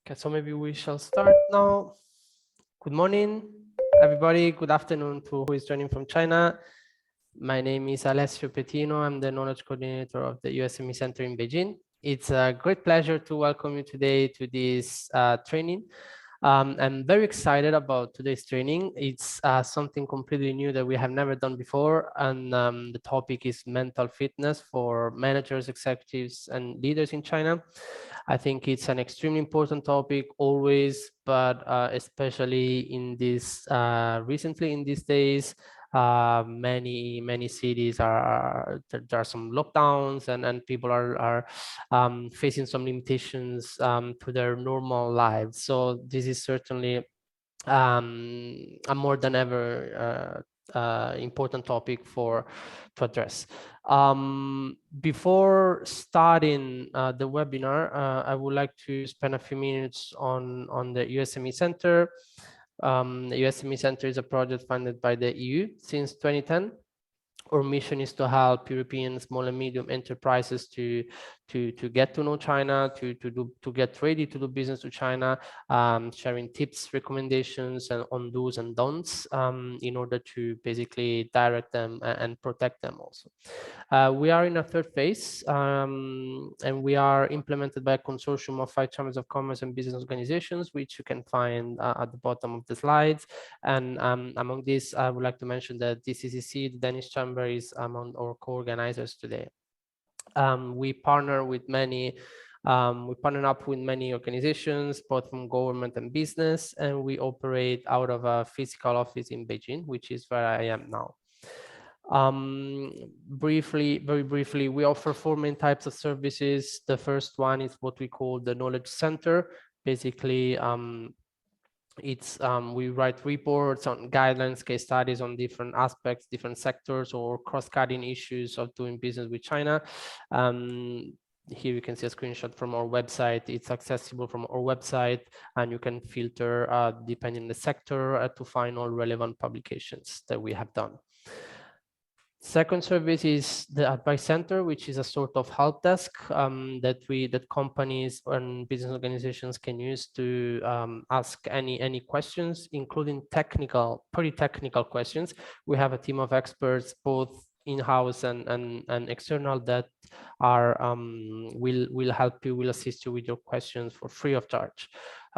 Okay, so maybe we shall start now. Good morning, everybody. Good afternoon to who is joining from China. My name is Alessio Pettino. I'm the knowledge coordinator of the USME Center in Beijing. It's a great pleasure to welcome you today to this training. I'm very excited about today's training. It's something completely new that we have never done before. And the topic is mental fitness for managers, executives, and leaders in China. I think it's an extremely important topic always, but especially in this recently in these days, many cities there are some lockdowns and people are facing some limitations to their normal lives. So this is certainly a more than ever important topic to address. Before starting the webinar, I would like to spend a few minutes on the USME Center. The USME Center is a project funded by the EU since 2010. Our mission is to help European small and medium enterprises to get to know China, to get ready to do business with China, sharing tips, recommendations, and on do's and don'ts in order to basically direct them and protect them also. We are in a third phase, and we are implemented by a consortium of 5 chambers of commerce and business organizations, which you can find at the bottom of the slides. And among these, I would like to mention that DCCC, the Danish Chamber, is among our co-organizers today. We partner with many we partner up with many organizations, both from government and business, and we operate out of a physical office in Beijing, which is where I am now. Very briefly, we offer 4 main types of services. The first one is what we call the knowledge center. Basically, we write reports on guidelines, case studies on different aspects, different sectors, or cross-cutting issues of doing business with China. Here you can see a screenshot from our website. It's accessible from our website, and you can filter depending on the sector to find all relevant publications that we have done. Second service is the advice center, which is a sort of help desk that companies and business organizations can use to ask any questions, including pretty technical questions. We have a team of experts, both in-house and external, that will help you, will assist you with your questions for free of charge.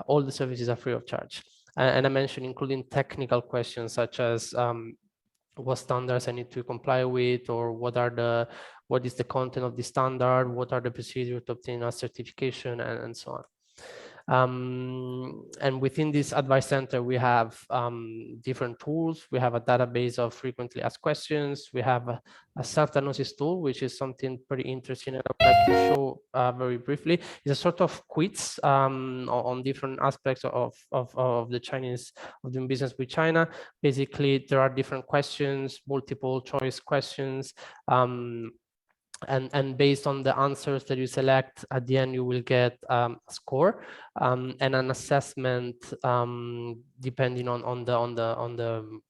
All the services are free of charge. And I mentioned including technical questions such as what standards I need to comply with, or what is the content of the standard, what are the procedures to obtain a certification, and so on. And within this advice center, we have different tools. We have a database of frequently asked questions. We have a self-diagnosis tool, which is something pretty interesting and I would like to show very briefly. It's a sort of quiz on different aspects of the Chinese, of doing business with China. Basically, there are different questions, multiple choice questions. And based on the answers that you select, at the end you will get a score and an assessment depending on the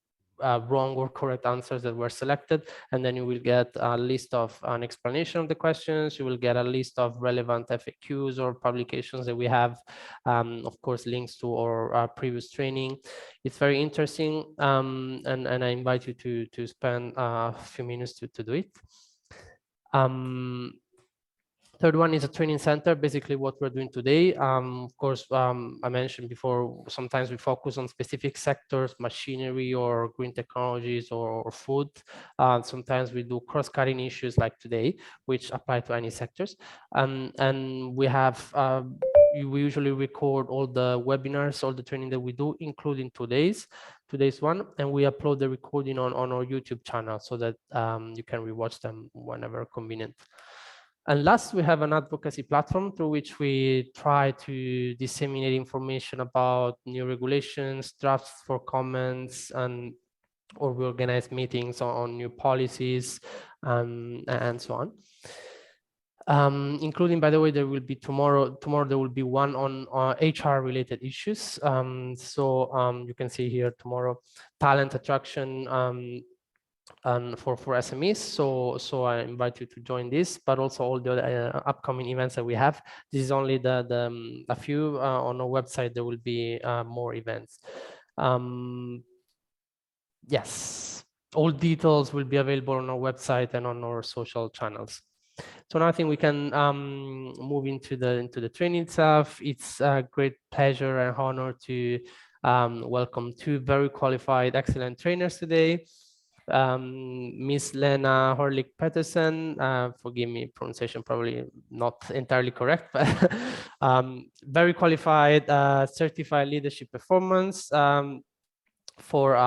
wrong or correct answers that were selected. And then you will get a list of an explanation of the questions. You will get a list of relevant FAQs or publications that we have, of course, links to our previous training. It's very interesting, and I invite you to spend a few minutes to do it. Third one is a training center, basically what we're doing today. Of course, I mentioned before, sometimes we focus on specific sectors, machinery or green technologies or food. Sometimes we do cross-cutting issues like today, which apply to any sectors. And we have, we usually record all the webinars, all the training that we do, including today's one, and we upload the recording on our YouTube channel so that you can rewatch them whenever convenient. And last, we have an advocacy platform through which we try to disseminate information about new regulations, drafts for comments, or we organize meetings on new policies and so on. Including, by the way, there will be tomorrow there will be one on HR related issues. So you can see here tomorrow, talent attraction, and for SMEs. So I invite you to join this, but also all the other upcoming events that we have. This is only a few. On our website there will be more events. Yes, all details will be available on our website and on our social channels. So now I think we can move into the training itself. It's a great pleasure and honor to welcome two very qualified, excellent trainers today. Miss Lena Horlick Peterson, forgive me, pronunciation probably not entirely correct, but very qualified, certified leadership performance. For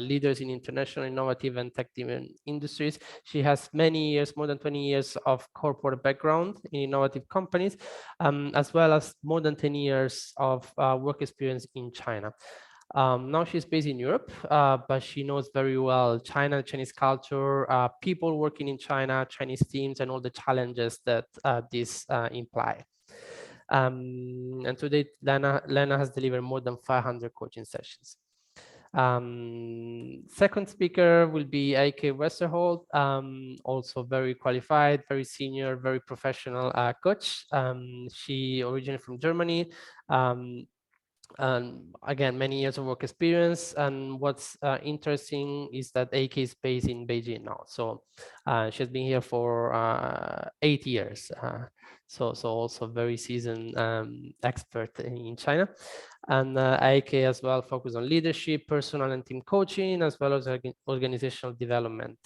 leaders in international, innovative, and tech-driven industries. She has many years, more than 20 years of corporate background in innovative companies, as well as more than 10 years of work experience in China. Now she's based in Europe, but she knows very well China, Chinese culture, people working in China, Chinese teams, and all the challenges that this imply. And to date, Lena has delivered more than 500 coaching sessions. Second speaker will be Eike Westerholt, also very qualified, very senior, very professional coach. She originally from Germany. And again, many years of work experience. And what's interesting is that AK is based in Beijing now. So she's been here for 8 years. So also very seasoned expert in China. And AK as well focus on leadership, personal and team coaching, as well as organizational development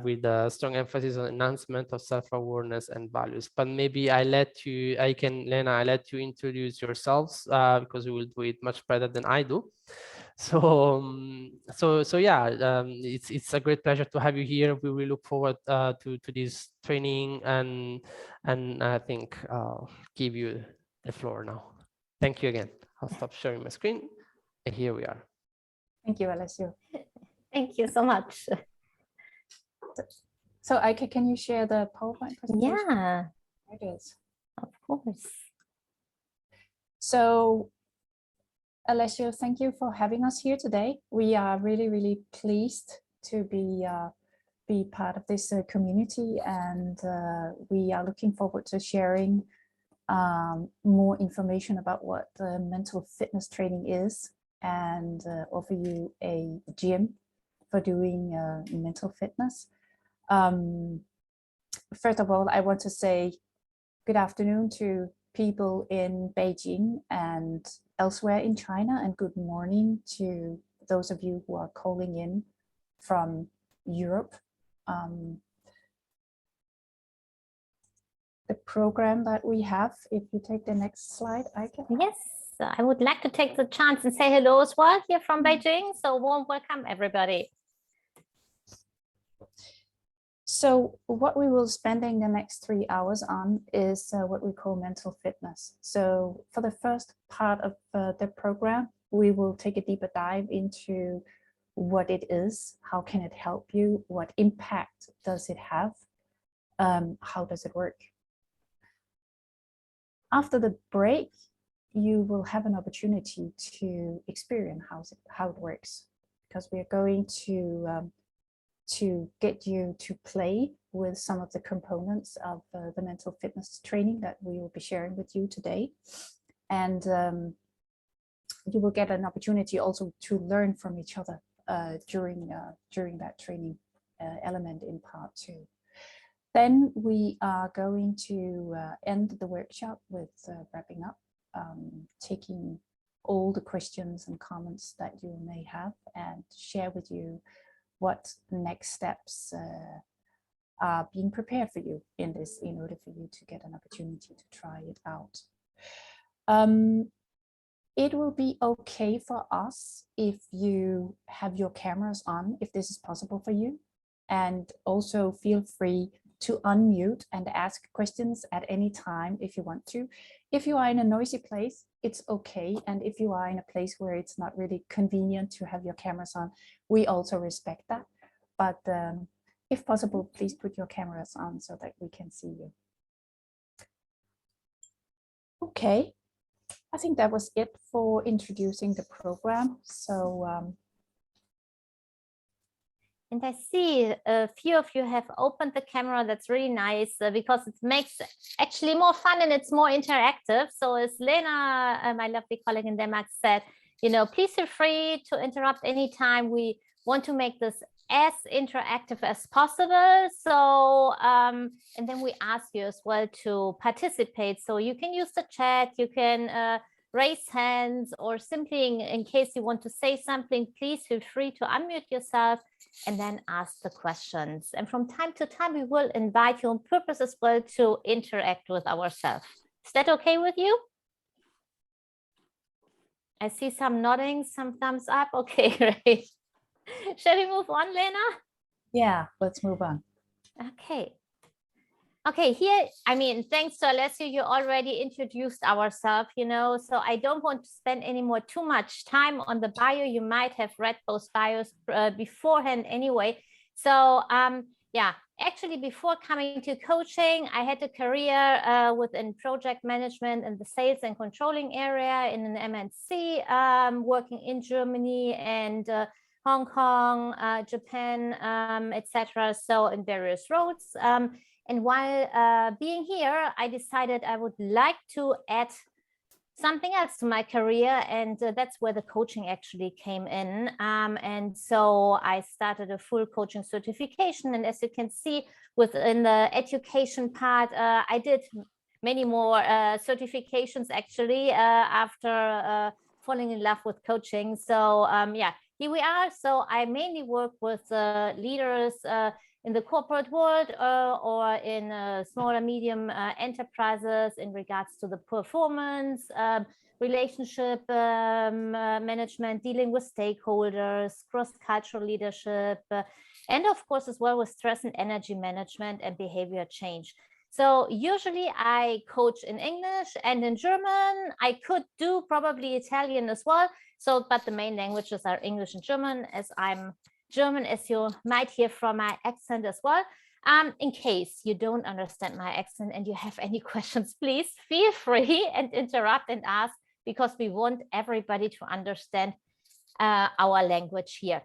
with a strong emphasis on enhancement of self-awareness and values. But maybe I let you, Lena, I let you introduce yourselves because you will do it much better than I do. So, so yeah, it's a great pleasure to have you here. We will look forward to this training, and I think I'll give you the floor now. Thank you again. I'll stop sharing my screen, and here we are. Thank you, Alessandro. Thank you so much. So, Eike, can you share the PowerPoint presentation? Yeah, There it is. of course. So, Alessandro, thank you for having us here today. We are really, really pleased to be part of this community, and we are looking forward to sharing more information about what mental fitness training is, and offer you a gym for doing mental fitness. First of all, I want to say good afternoon to people in Beijing and elsewhere in China, and good morning to those of you who are calling in from Europe. The program that we have, if you take the next slide, Eike. Yes, I would like to take the chance and say hello as well here from Beijing. So warm welcome, everybody. So what we will spending the next 3 hours on is what we call mental fitness. So for the first part of the program, we will take a deeper dive into what it is, how can it help you, what impact does it have, how does it work. After the break, you will have an opportunity to experience how it works, because we are going to get you to play with some of the components of the mental fitness training that we will be sharing with you today. And you will get an opportunity also to learn from each other during that training element in part 2. Then we are going to end the workshop with wrapping up, taking all the questions and comments that you may have, and share with you what next steps are being prepared for you in this, in order for you to get an opportunity to try it out. It will be okay for us if you have your cameras on, if this is possible for you, and also feel free to unmute and ask questions at any time if you want to. If you are in a noisy place, it's okay. And if you are in a place where it's not really convenient to have your cameras on, we also respect that. But if possible, please put your cameras on so that we can see you. Okay, I think that was it for introducing the program. So And I see a few of you have opened the camera. That's really nice because it makes actually more fun and it's more interactive. So as Lena, my lovely colleague in Denmark, said, please feel free to interrupt anytime. We want to make this as interactive as possible. So, and then we ask you as well to participate. So you can use the chat, you can raise hands, or simply in case you want to say something, please feel free to unmute yourself and then ask the questions. And from time to time, we will invite you on purpose as well to interact with ourselves. Is that okay with you? I see some nodding, some thumbs up. Okay, great. Shall we move on, Lena? Yeah, let's move on. Okay. Okay, here, I mean, thanks to Alessio, you already introduced ourselves, so I don't want to spend any more too much time on the bio. You might have read those bios beforehand anyway. So yeah, actually before coming to coaching, I had a career within project management in the sales and controlling area in an MNC, working in Germany and Hong Kong, Japan, etc. So in various roles. And while being here, I decided I would like to add something else to my career, and that's where the coaching actually came in. And so I started a full coaching certification. And as you can see within the education part, I did many more certifications actually after falling in love with coaching. So yeah, here we are. So I mainly work with leaders in the corporate world or in small and medium enterprises in regards to the performance, relationship management, dealing with stakeholders, cross-cultural leadership, and of course as well with stress and energy management and behavior change. So usually I coach in English and in German. I could do probably Italian as well. So, but the main languages are English and German, as I'm German, as you might hear from my accent as well. In case you don't understand my accent and you have any questions, please feel free and interrupt and ask, because we want everybody to understand our language here.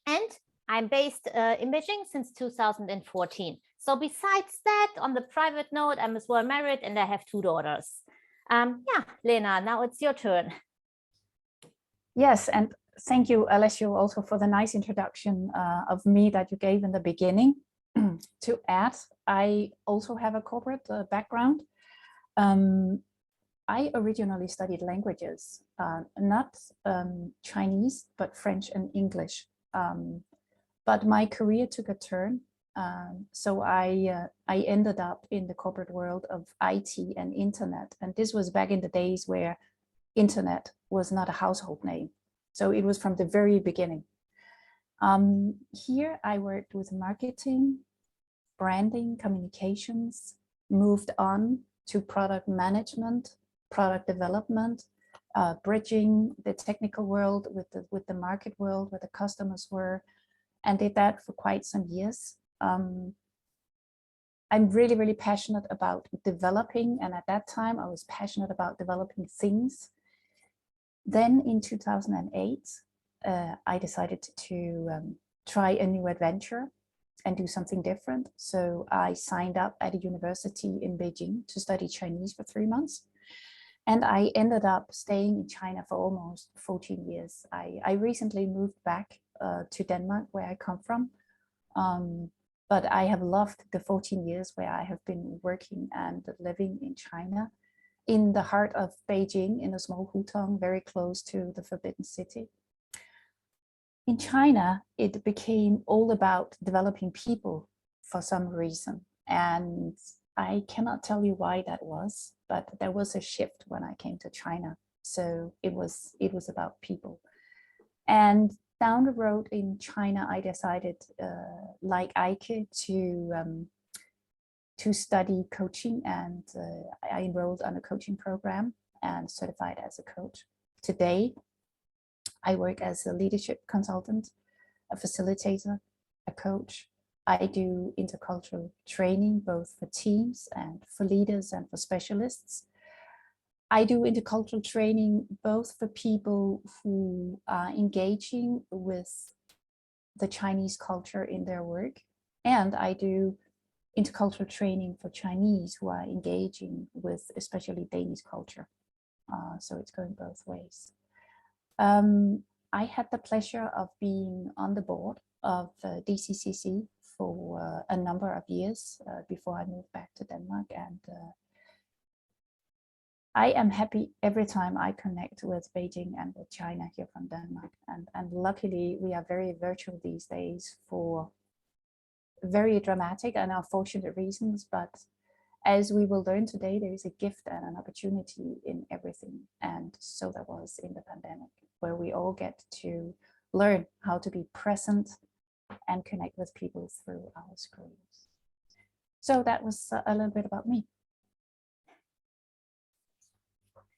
And I'm based in Beijing since 2014. So besides that, on the private note, I'm as well married and I have 2 daughters. Yeah, Lena, now it's your turn. Yes, and thank you, Alessio, also for the nice introduction of me that you gave in the beginning. To add, I also have a corporate background. I originally studied languages, not Chinese, but French and English. But my career took a turn. So I ended up in the corporate world of IT and internet. And this was back in the days where internet was not a household name. So it was from the very beginning. Here I worked with marketing, branding, communications, moved on to product management, product development, bridging the technical world with the market world, where the customers were, and did that for quite some years. I'm really, really passionate about developing, and at that time I was passionate about developing things. Then in 2008, I decided to try a new adventure and do something different. So I signed up at a university in Beijing to study Chinese for 3 months. And I ended up staying in China for almost 14 years. I recently moved back to Denmark, where I come from. But I have loved the 14 years where I have been working and living in China, in the heart of Beijing, in a small hutong, very close to the Forbidden City. In China, it became all about developing people for some reason. And I cannot tell you why that was, but there was a shift when I came to China. So it was about people. And down the road in China, I decided, like Eike, to study coaching, and I enrolled on a coaching program and certified as a coach. Today, I work as a leadership consultant, a facilitator, a coach. I do intercultural training, both for teams and for leaders and for specialists. I do intercultural training both for people who are engaging with the Chinese culture in their work, and I do intercultural training for Chinese who are engaging with especially Danish culture. So it's going both ways. I had the pleasure of being on the board of DCCC for a number of years before I moved back to Denmark, and I am happy every time I connect with Beijing and with China here from Denmark. And luckily, we are very virtual these days for very dramatic and unfortunate reasons. But as we will learn today, there is a gift and an opportunity in everything. And so that was in the pandemic, where we all get to learn how to be present and connect with people through our screens. So that was a little bit about me.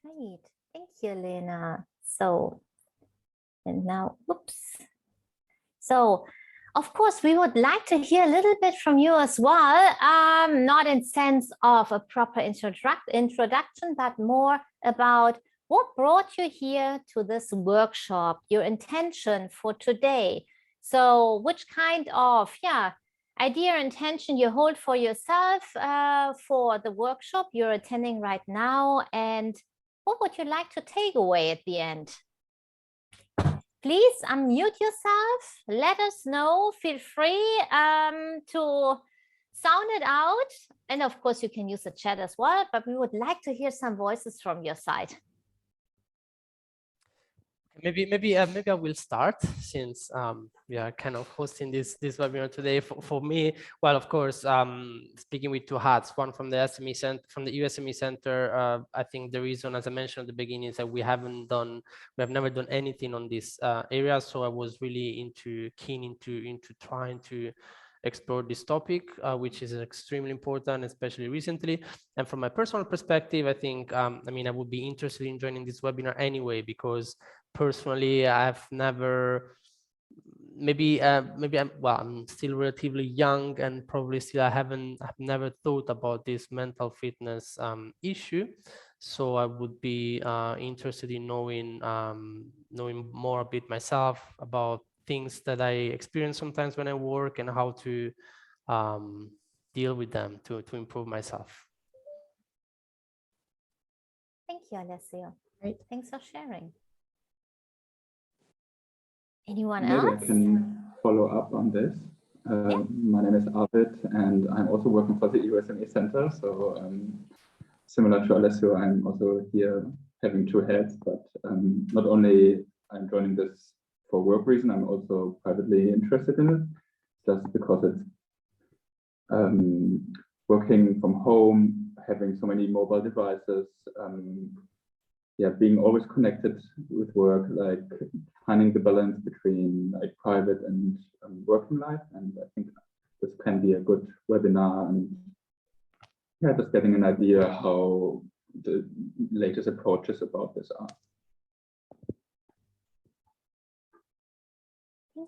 Great, thank you, Elena. So, and now, oops. So, of course, we would like to hear a little bit from you as well, not in sense of a proper introduction, but more about what brought you here to this workshop, your intention for today. So which kind of, idea or intention you hold for yourself for the workshop you're attending right now, and what would you like to take away at the end? Please unmute yourself, let us know, feel free to sound it out. And of course, you can use the chat as well, but we would like to hear some voices from your side. Maybe I will start, since we are kind of hosting this webinar today. For me, well, of course, speaking with two hats, one from the USME Center. I think the reason, as I mentioned at the beginning, is that we have never done anything on this area. So I was really keen into trying to explore this topic, which is extremely important, especially recently. And from my personal perspective, I think, I would be interested in joining this webinar anyway, because personally, I've never, I'm still relatively young, and probably still I've never thought about this mental fitness issue. So I would be interested in knowing more a bit myself about things that I experience sometimes when I work, and how to deal with them to improve myself. Thank you, Alessio. Great. Thanks for sharing. Anyone Maybe else? I can follow up on this. My name is Arvid, and I'm also working for the USME Center. So similar to Alessio, I'm also here having two heads, but not only I'm joining this for work reason, I'm also privately interested in it, just because it's working from home, having so many mobile devices, being always connected with work, like finding the balance between like private and working life. And I think this can be a good webinar, and just getting an idea how the latest approaches about this are.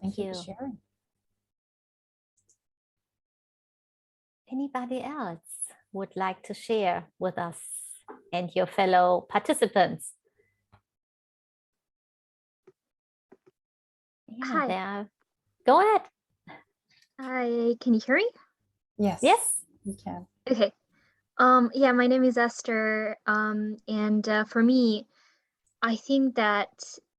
Thank you for sharing. Anybody else would like to share with us and your fellow participants? Hi. Go ahead. Hi, can you hear me? Yes. Yes. We can. Okay. My name is Esther. And for me, I think that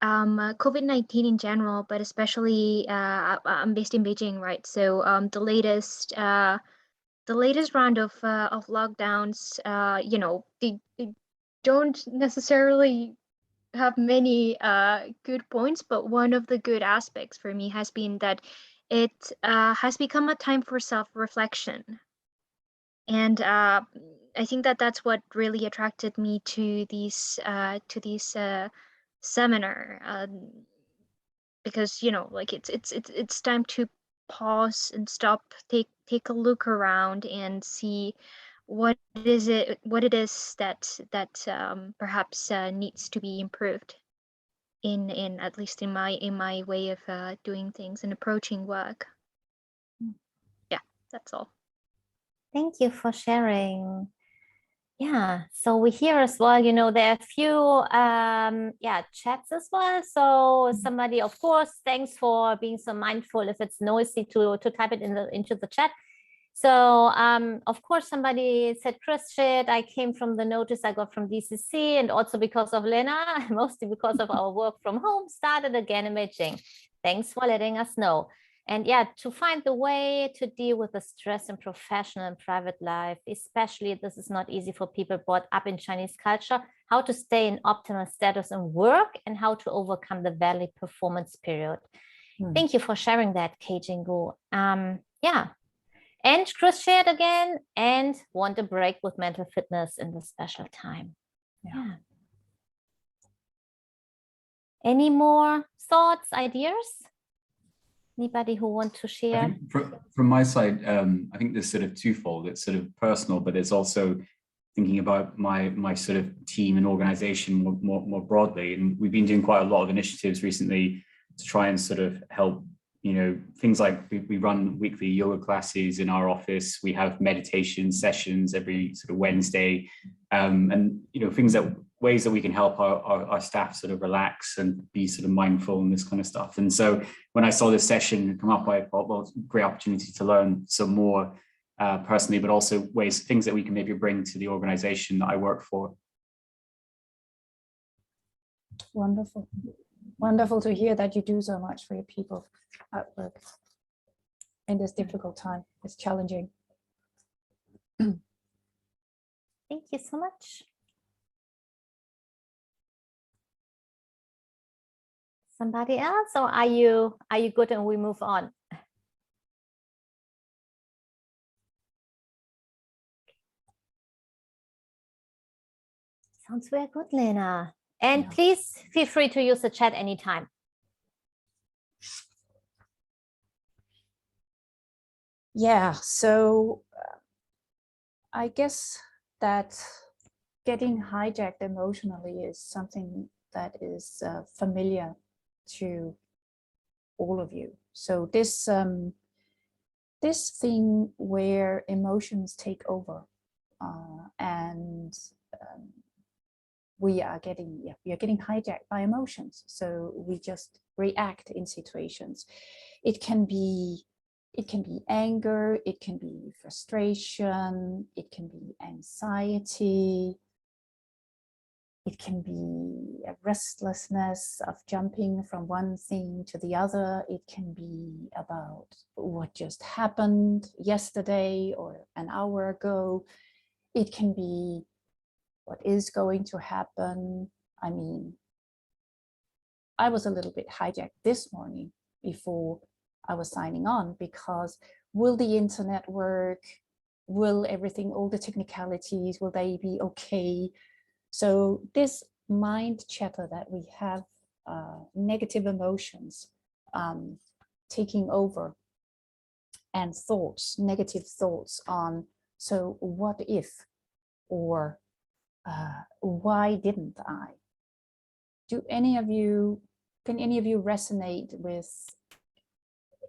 COVID-19 in general, but especially I'm based in Beijing, right? So the latest round of lockdowns, they don't necessarily have many good points, but one of the good aspects for me has been that it has become a time for self-reflection. And I think that that's what really attracted me to these seminar, because it's time to pause and stop, take a look around and see what it is that perhaps needs to be improved in at least in my way of doing things and approaching work. Yeah, that's all. Thank you for sharing. Yeah, so we hear as well, you know, there are a few chats as well. So somebody, of course, thanks for being so mindful if it's noisy to type it into the chat. So of course, somebody said, Chris shared, I came from the notice I got from DCC, and also because of Lena, mostly because of our work from home, started again imaging. Thanks for letting us know. And yeah, to find the way to deal with the stress in professional and private life, especially this is not easy for people brought up in Chinese culture, how to stay in optimal status in work and how to overcome the valley performance period. Thank you for sharing that, Kei Jingu. Yeah. And Chris shared again, and want a break with mental fitness in this special time. Yeah. Any more thoughts, ideas? Anybody who want to share? I think from my side, I think there's sort of twofold. It's sort of personal, but it's also thinking about my sort of team and organization more broadly. And we've been doing quite a lot of initiatives recently to try and sort of help, you know, things like we run weekly yoga classes in our office. We have meditation sessions every sort of Wednesday, and, you know, ways that we can help our staff sort of relax and be sort of mindful and this kind of stuff. And so when I saw this session come up, I thought, well, it's a great opportunity to learn some more personally, but also things that we can maybe bring to the organization that I work for. Wonderful. Wonderful to hear that you do so much for your people at work in this difficult time. It's challenging. Thank you so much. Somebody else, or are you good and we move on? Sounds very good, Lena. And Yeah. please feel free to use the chat anytime. Yeah, so I guess that getting hijacked emotionally is something that is familiar to all of you. So this this thing where emotions take over, and we are getting hijacked by emotions. So we just react in situations. It can be anger, it can be frustration, it can be anxiety, it can be a restlessness of jumping from one thing to the other. It can be about what just happened yesterday or an hour ago. It can be what is going to happen. I mean, I was a little bit hijacked this morning before I was signing on, because will the internet work? Will everything, all the technicalities, will they be okay? So this mind chatter that we have, negative emotions taking over, and thoughts, negative thoughts on, so what if, or why didn't I? Can any of you resonate with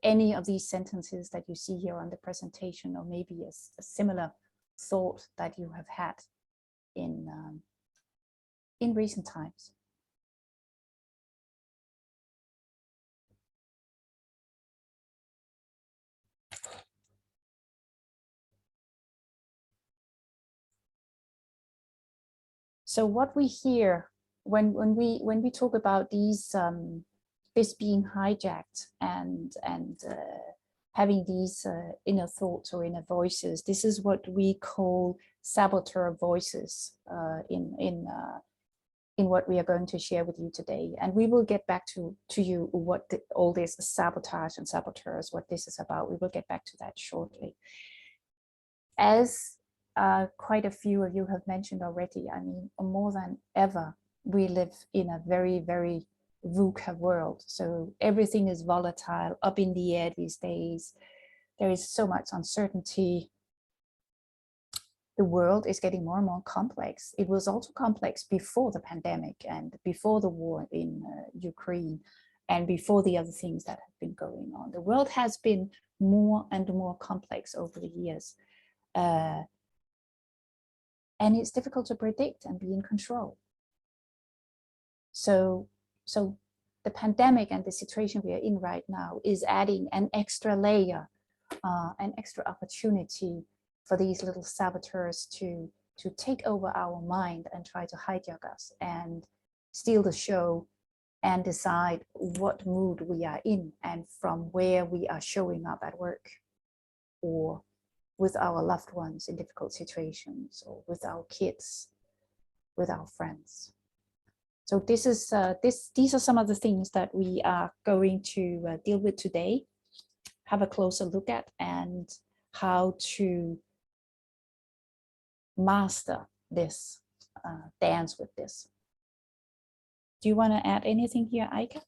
any of these sentences that you see here on the presentation, or maybe a similar thought that you have had in recent times? So what we hear when we talk about these this being hijacked and having these inner thoughts or inner voices, this is what we call saboteur voices in what we are going to share with you today. And we will get back to you what all this sabotage and saboteurs, what this is about. We will get back to that shortly. As quite a few of you have mentioned already, I mean, more than ever, we live in a very, very VUCA world. So everything is volatile, up in the air these days. There is so much uncertainty. The world is getting more and more complex. It was also complex before the pandemic and before the war in Ukraine and before the other things that have been going on. The world has been more and more complex over the years. and it's difficult to predict and be in control. So the pandemic and the situation we are in right now is adding an extra layer, an extra opportunity for these little saboteurs to take over our mind and try to hijack us and steal the show and decide what mood we are in and from where we are showing up at work or with our loved ones in difficult situations, or with our kids, with our friends. So this is these are some of the things that we are going to deal with today, have a closer look at, and how to master this, dance with this. Do you want to add anything here, Aika?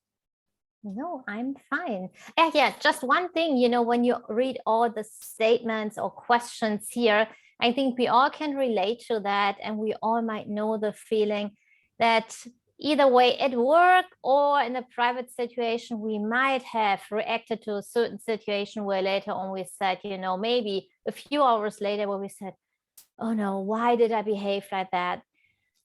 No, I'm fine. Yeah, just one thing, you know, when you read all the statements or questions here, I think we all can relate to that, and we all might know the feeling that either way at work or in a private situation, we might have reacted to a certain situation where later on we said, you know, maybe a few hours later where we said, oh no, why did I behave like that?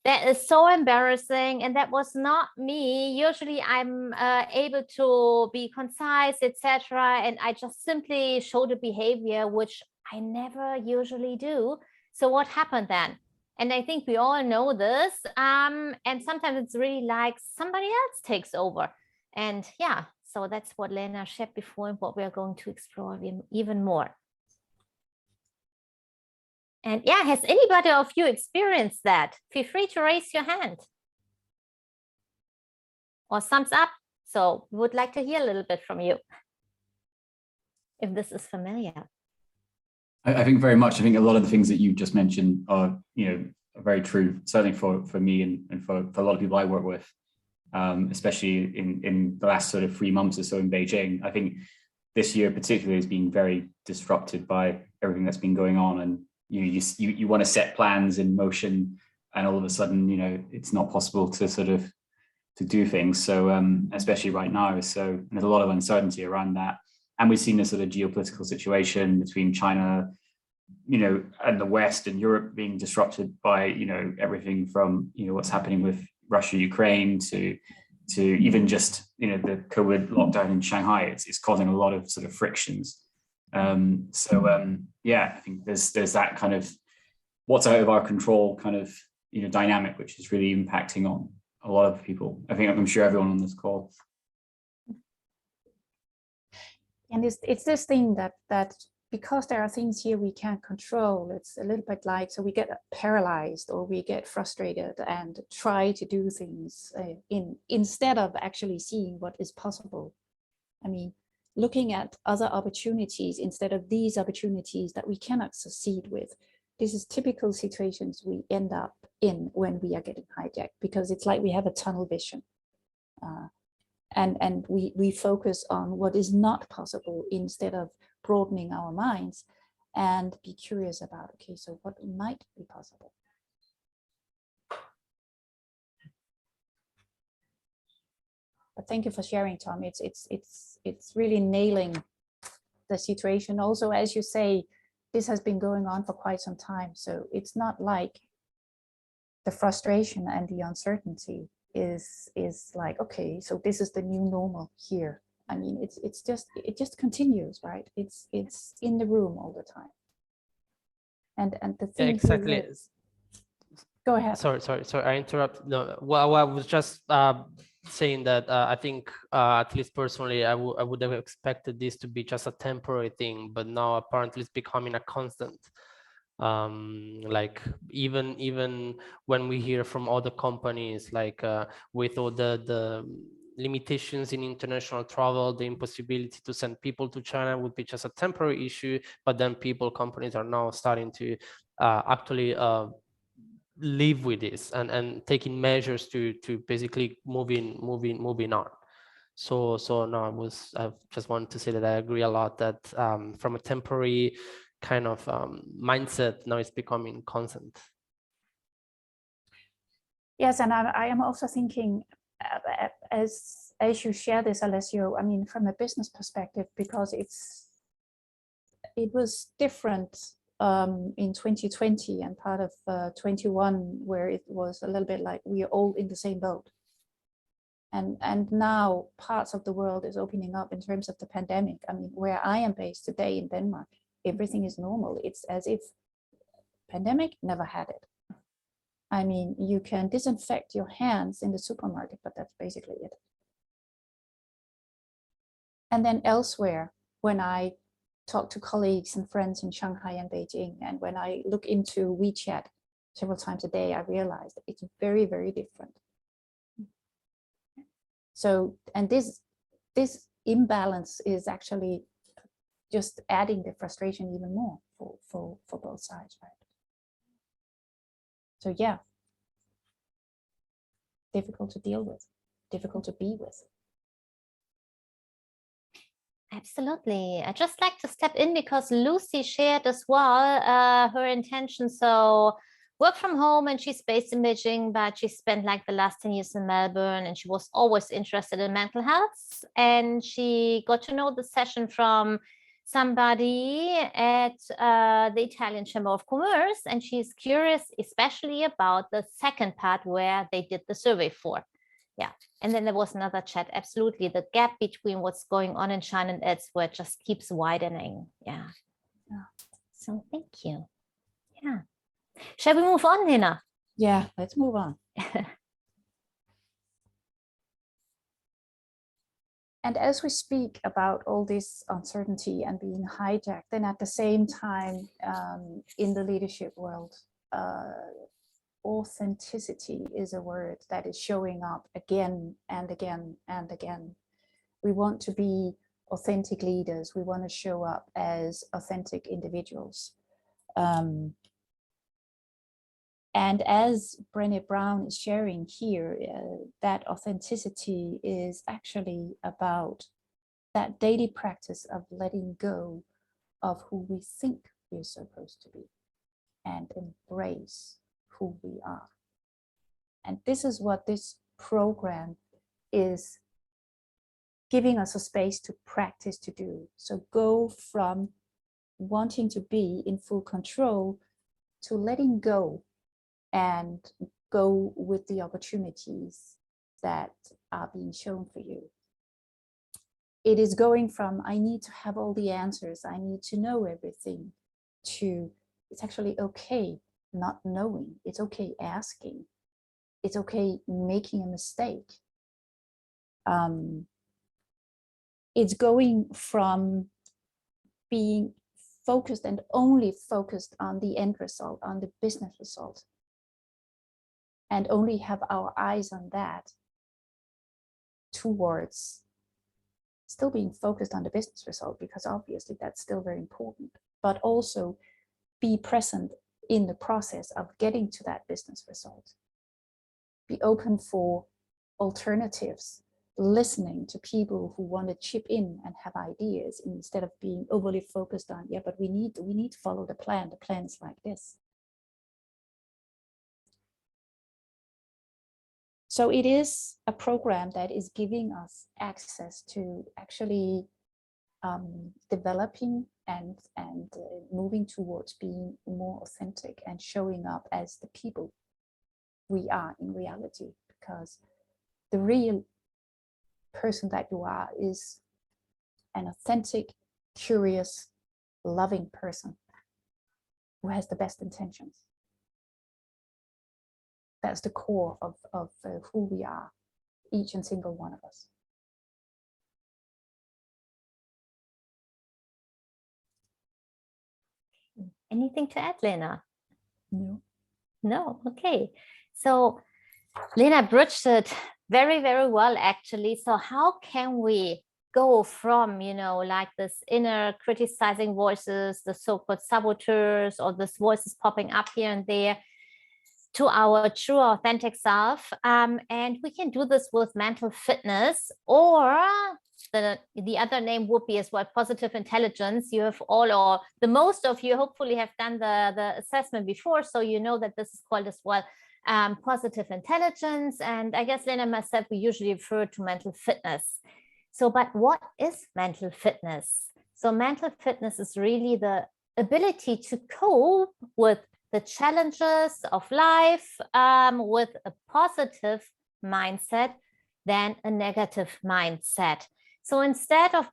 That is so embarrassing, and that was not me. Usually I'm able to be concise, etc., and I just simply show the behavior, which I never usually do. So what happened then? And I think we all know this, and sometimes it's really like somebody else takes over. And yeah, so that's what Lena shared before and what we are going to explore even more. And yeah, has anybody of you experienced that? Feel free to raise your hand or thumbs up. So we would like to hear a little bit from you if this is familiar. I think very much. I think a lot of the things that you just mentioned are, you know, very true, certainly for me and for a lot of people I work with, especially in the last sort of 3 months or so in Beijing. I think this year particularly has been very disrupted by everything that's been going on, and you want to set plans in motion, and all of a sudden, you know, it's not possible to sort of to do things. So especially right now, so there's a lot of uncertainty around that, and we've seen this sort of geopolitical situation between China, you know, and the West and Europe being disrupted by, you know, everything from, you know, what's happening with Russia, Ukraine to even just, you know, the COVID lockdown in Shanghai. It's causing a lot of sort of frictions. Yeah, I think there's that kind of what's out of our control kind of, you know, dynamic, which is really impacting on a lot of people. I think I'm sure everyone on this call. And it's this thing that because there are things here we can't control, it's a little bit like, so we get paralyzed or we get frustrated and try to do things instead of actually seeing what is possible. I mean, looking at other opportunities instead of these opportunities that we cannot succeed with. This is typical situations we end up in when we are getting hijacked, because it's like we have a tunnel vision. And we focus on what is not possible instead of broadening our minds and be curious about, okay, so what might be possible? But thank you for sharing, Tom. It's really nailing the situation. Also, as you say, this has been going on for quite some time. So it's not like the frustration and the uncertainty is like, okay, so this is the new normal here. I mean, it just continues, right? It's in the room all the time. And the thing, yeah, exactly. Go ahead. Sorry, I interrupt. No, well, I was just saying that I think, at least personally, I would have expected this to be just a temporary thing, but now apparently it's becoming a constant. Like even when we hear from other companies, like with all the limitations in international travel, the impossibility to send people to China would be just a temporary issue, but then companies are now starting to actually live with this and taking measures to basically moving on. So no, I just wanted to say that I agree a lot that from a temporary kind of mindset, now it's becoming constant. Yes, and I am also thinking, as you share this, Alessio, I mean, from a business perspective, because it was different in 2020 and part of 21, where it was a little bit like we are all in the same boat. And now parts of the world is opening up in terms of the pandemic. I mean, where I am based today in Denmark, everything is normal. It's as if pandemic never had it. I mean, you can disinfect your hands in the supermarket, but that's basically it. And then elsewhere, when I talk to colleagues and friends in Shanghai and Beijing, and when I look into WeChat several times a day, I realized it's very, very different. So, and this imbalance is actually just adding the frustration even more for both sides, right? So yeah, difficult to deal with, difficult to be with. Absolutely. I'd just like to step in because Lucy shared as well her intention. So work from home, and she's based in Beijing, but she spent like the last 10 years in Melbourne, and she was always interested in mental health. And she got to know the session from somebody at the Italian Chamber of Commerce, and she's curious especially about the second part where they did the survey for. Yeah, and then there was another chat. Absolutely, the gap between what's going on in China and elsewhere just keeps widening. Yeah. So thank you. Yeah. Shall we move on, Lena? Yeah, let's move on. And as we speak about all this uncertainty and being hijacked, then at the same time, in the leadership world, authenticity is a word that is showing up again and again and again. We want to be authentic leaders. We want to show up as authentic individuals. And as Brené Brown is sharing here, that authenticity is actually about that daily practice of letting go of who we think we're supposed to be and embrace who we are. And this is what this program is giving us a space to practice to do. So go from wanting to be in full control to letting go and go with the opportunities that are being shown for you. It is going from I need to have all the answers, I need to know everything, to it's actually okay not knowing, it's okay asking, it's okay making a mistake. It's going from being focused and only focused on the end result, on the business result, and only have our eyes on that, towards still being focused on the business result, because obviously that's still very important, but also be present in the process of getting to that business result. Be open for alternatives, listening to people who want to chip in and have ideas, instead of being overly focused on, yeah, but we need to follow the plan. The plan is like this. So it is a program that is giving us access to actually developing and moving towards being more authentic and showing up as the people we are in reality, because the real person that you are is an authentic, curious, loving person who has the best intentions. That's the core of who we are, each and single one of us. Anything to add, Lena? No. No, okay. So Lena bridged it very, very well, actually. So how can we go from, like this inner criticizing voices, the so-called saboteurs, or this voices popping up here and there, to our true authentic self? And we can do this with mental fitness, or the other name would be as well positive intelligence. You have all, or the most of you hopefully have done the assessment before, so you know that this is called as well positive intelligence. And I guess Lena and myself, we usually refer to mental fitness. So, but what is mental fitness? So mental fitness is really the ability to cope with the challenges of life with a positive mindset than a negative mindset. So instead of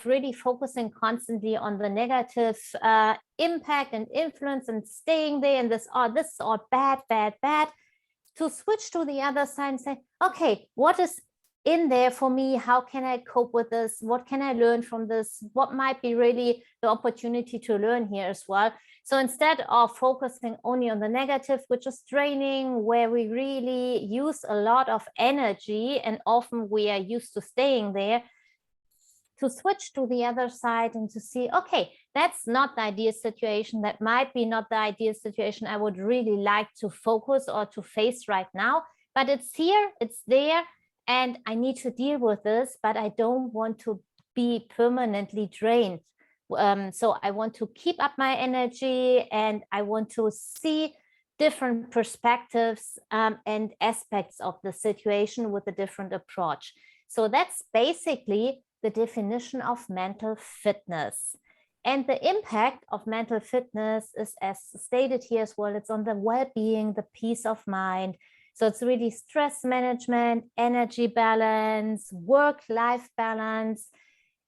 really focusing constantly on the negative impact and influence and staying there and this is all bad, bad, bad, to switch to the other side and say, okay, what is in there for me? How can I cope with this? What can I learn from this? What might be really the opportunity to learn here as well? So instead of focusing only on the negative, which is draining, where we really use a lot of energy and often we are used to staying there, to switch to the other side and to see, okay, that's not the ideal situation. That might be not the ideal situation I would really like to focus or to face right now, but it's here, it's there, and I need to deal with this, but I don't want to be permanently drained. So I want to keep up my energy and I want to see different perspectives and aspects of the situation with a different approach. So that's basically the definition of mental fitness. And the impact of mental fitness is, as stated here as well, it's on the well-being, the peace of mind. So it's really stress management, energy balance, work-life balance.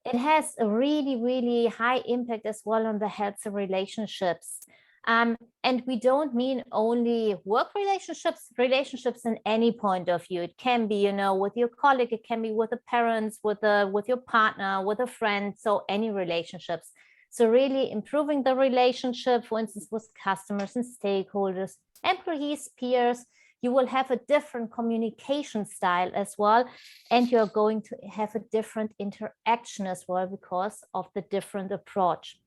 It has a really, really high impact as well on the health of relationships. And we don't mean only work relationships in any point of view. It can be, with your colleague, it can be with the parents, with your partner, with a friend, so any relationships. So really improving the relationship, for instance, with customers and stakeholders, employees, peers, you will have a different communication style as well. And you're going to have a different interaction as well because of the different approach.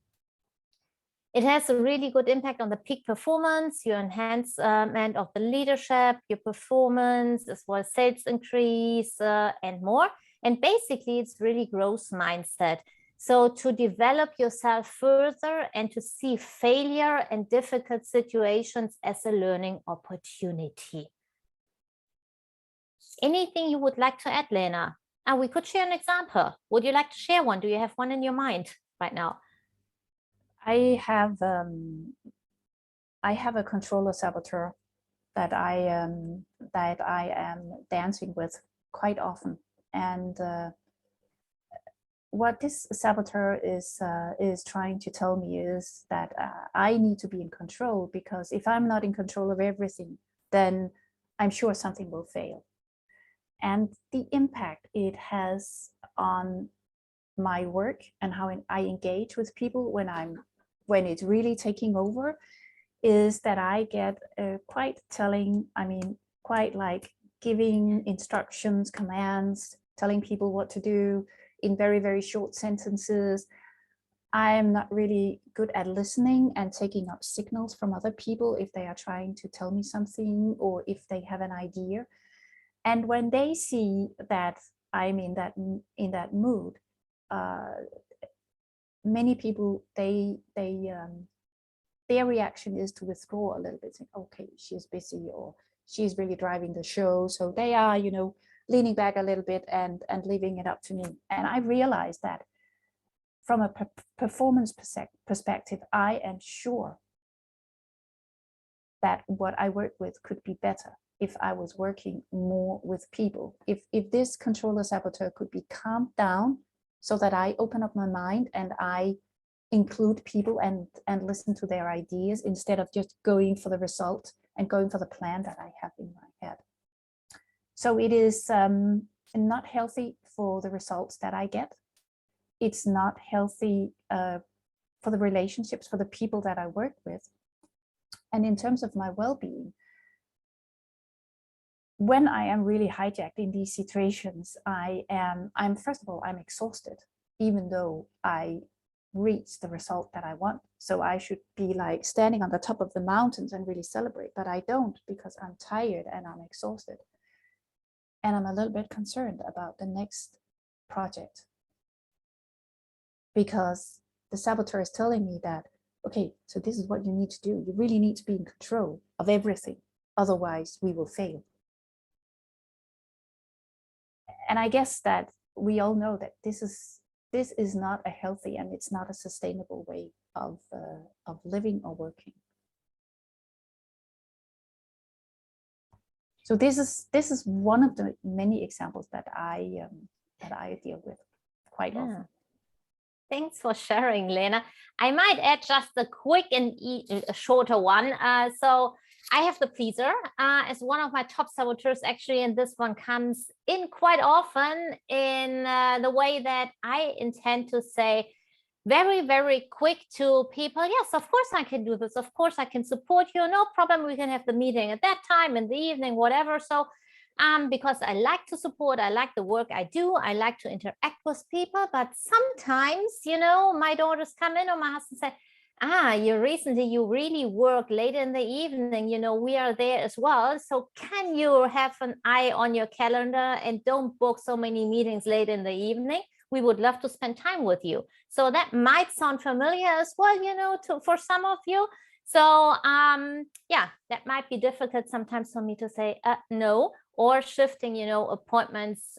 It has a really good impact on the peak performance, your enhancement of the leadership, your performance, as well as sales increase and more. And basically, it's really growth mindset. So to develop yourself further and to see failure and difficult situations as a learning opportunity. Anything you would like to add, Lena? And we could share an example. Would you like to share one? Do you have one in your mind right now? I have a controller saboteur that I am dancing with quite often, and what this saboteur is trying to tell me is that I need to be in control, because if I'm not in control of everything, then I'm sure something will fail. And the impact it has on my work and how I engage with people when it's really taking over is that I get quite like giving instructions, commands, telling people what to do in very, very short sentences. I'm not really good at listening and taking up signals from other people if they are trying to tell me something or if they have an idea. And when they see that I'm in that mood, many people, their reaction is to withdraw a little bit, saying, okay, she's busy or she's really driving the show. So they are, leaning back a little bit and leaving it up to me. And I realized that from a performance perspective, I am sure that what I work with could be better if I was working more with people. If this controller saboteur could be calmed down so that I open up my mind and I include people and listen to their ideas instead of just going for the result and going for the plan that I have in my head. So it is not healthy for the results that I get. It's not healthy for the relationships, for the people that I work with. And in terms of my well-being, when I am really hijacked in these situations, I'm first of all, I'm exhausted, even though I reach the result that I want. So I should be like standing on the top of the mountains and really celebrate, but I don't, because I'm tired and I'm exhausted. And I'm a little bit concerned about the next project, because the saboteur is telling me that, okay, so this is what you need to do. You really need to be in control of everything. Otherwise, we will fail. And I guess that we all know that this is not a healthy and it's not a sustainable way of living or working. So this is one of the many examples that I deal with quite often. Thanks for sharing, Lena. I might add just a quick and a shorter one. So I have the pleaser as one of my top saboteurs, actually, and this one comes in quite often in the way that I intend to say very, very quick to people. Yes, of course I can do this. Of course I can support you. No problem. We can have the meeting at that time in the evening, whatever. So because I like to support, I like the work I do, I like to interact with people, but sometimes, you know, my daughters come in or my husband say, you really work late in the evening, you know, we are there as well. So can you have an eye on your calendar and don't book so many meetings late in the evening? We would love to spend time with you. So that might sound familiar as well, you know, for some of you. So yeah, that might be difficult sometimes for me to say no, or shifting, you know, appointments,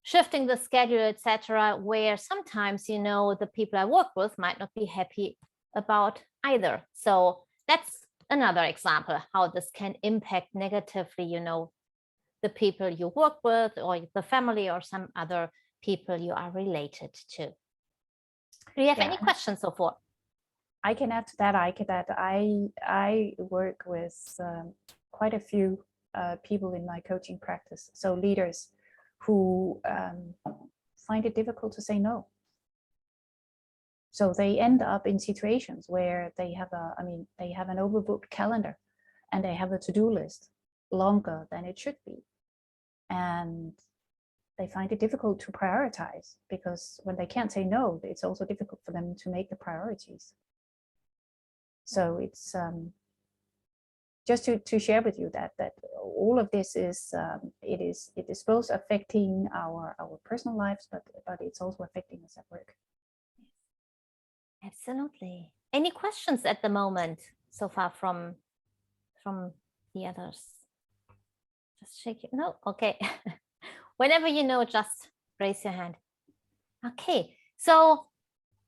shifting the schedule, etc., where sometimes, you know, the people I work with might not be happy about either. So that's another example how this can impact negatively, you know, the people you work with or the family or some other people you are related to. Do you have any questions so far? I can add to that. I work with quite a few people in my coaching practice, so leaders who find it difficult to say no. So they end up in situations where they have they have an overbooked calendar and they have a to-do list longer than it should be. And they find it difficult to prioritize, because when they can't say no, it's also difficult for them to make the priorities. So it's just to share with you that all of this is it is both affecting our personal lives, but it's also affecting us at work. Absolutely. Any questions at the moment so far from the others? Just shake it. No, okay. Whenever you know, just raise your hand. Okay, so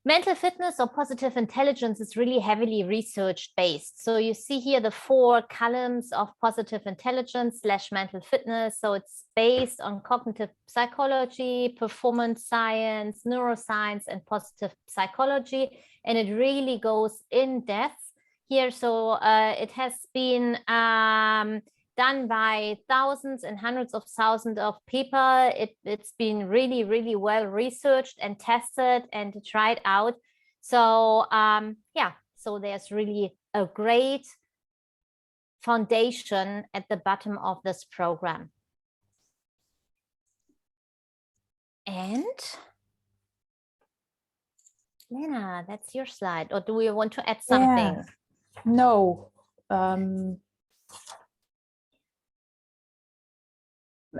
mental fitness or positive intelligence is really heavily research based. So you see here the 4 columns of positive intelligence / mental fitness. So it's based on cognitive psychology, performance science, neuroscience, and positive psychology. And it really goes in depth here. So it has been done by thousands and hundreds of thousands of people. It's been really, really well researched and tested and tried out. So yeah, so there's really a great foundation at the bottom of this program. And Lena, that's your slide. Or do we want to add something? Yeah. No.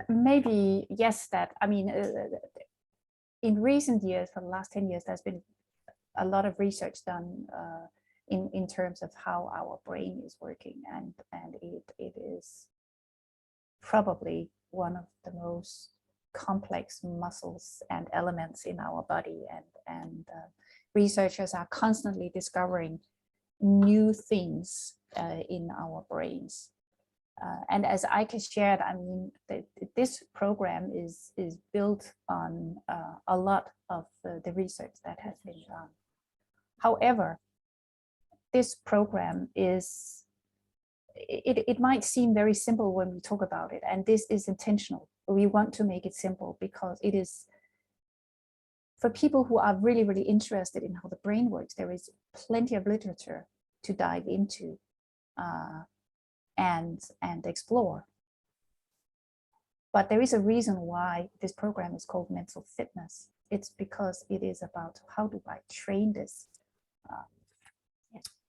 Maybe yes, that in recent years, for the last 10 years, there's been a lot of research done in terms of how our brain is working, and it is probably one of the most complex muscles and elements in our body, and researchers are constantly discovering new things in our brains. And as Ike shared, this program is built on a lot of the research that has been done. However, this program is, it might seem very simple when we talk about it, and this is intentional. We want to make it simple because it is, for people who are really, really interested in how the brain works, there is plenty of literature to dive into and explore. But there is a reason why this program is called mental fitness. It's because it is about how do I train this?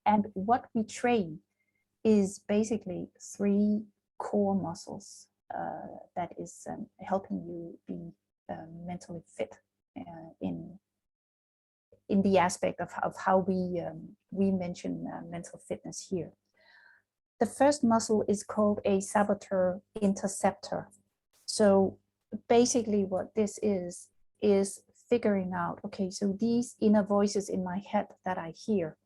And what we train is basically 3 core muscles that is helping you be mentally fit in the aspect of how we mention mental fitness here. The first muscle is called a saboteur interceptor. So basically what this is figuring out, okay, so these inner voices in my head that I hear,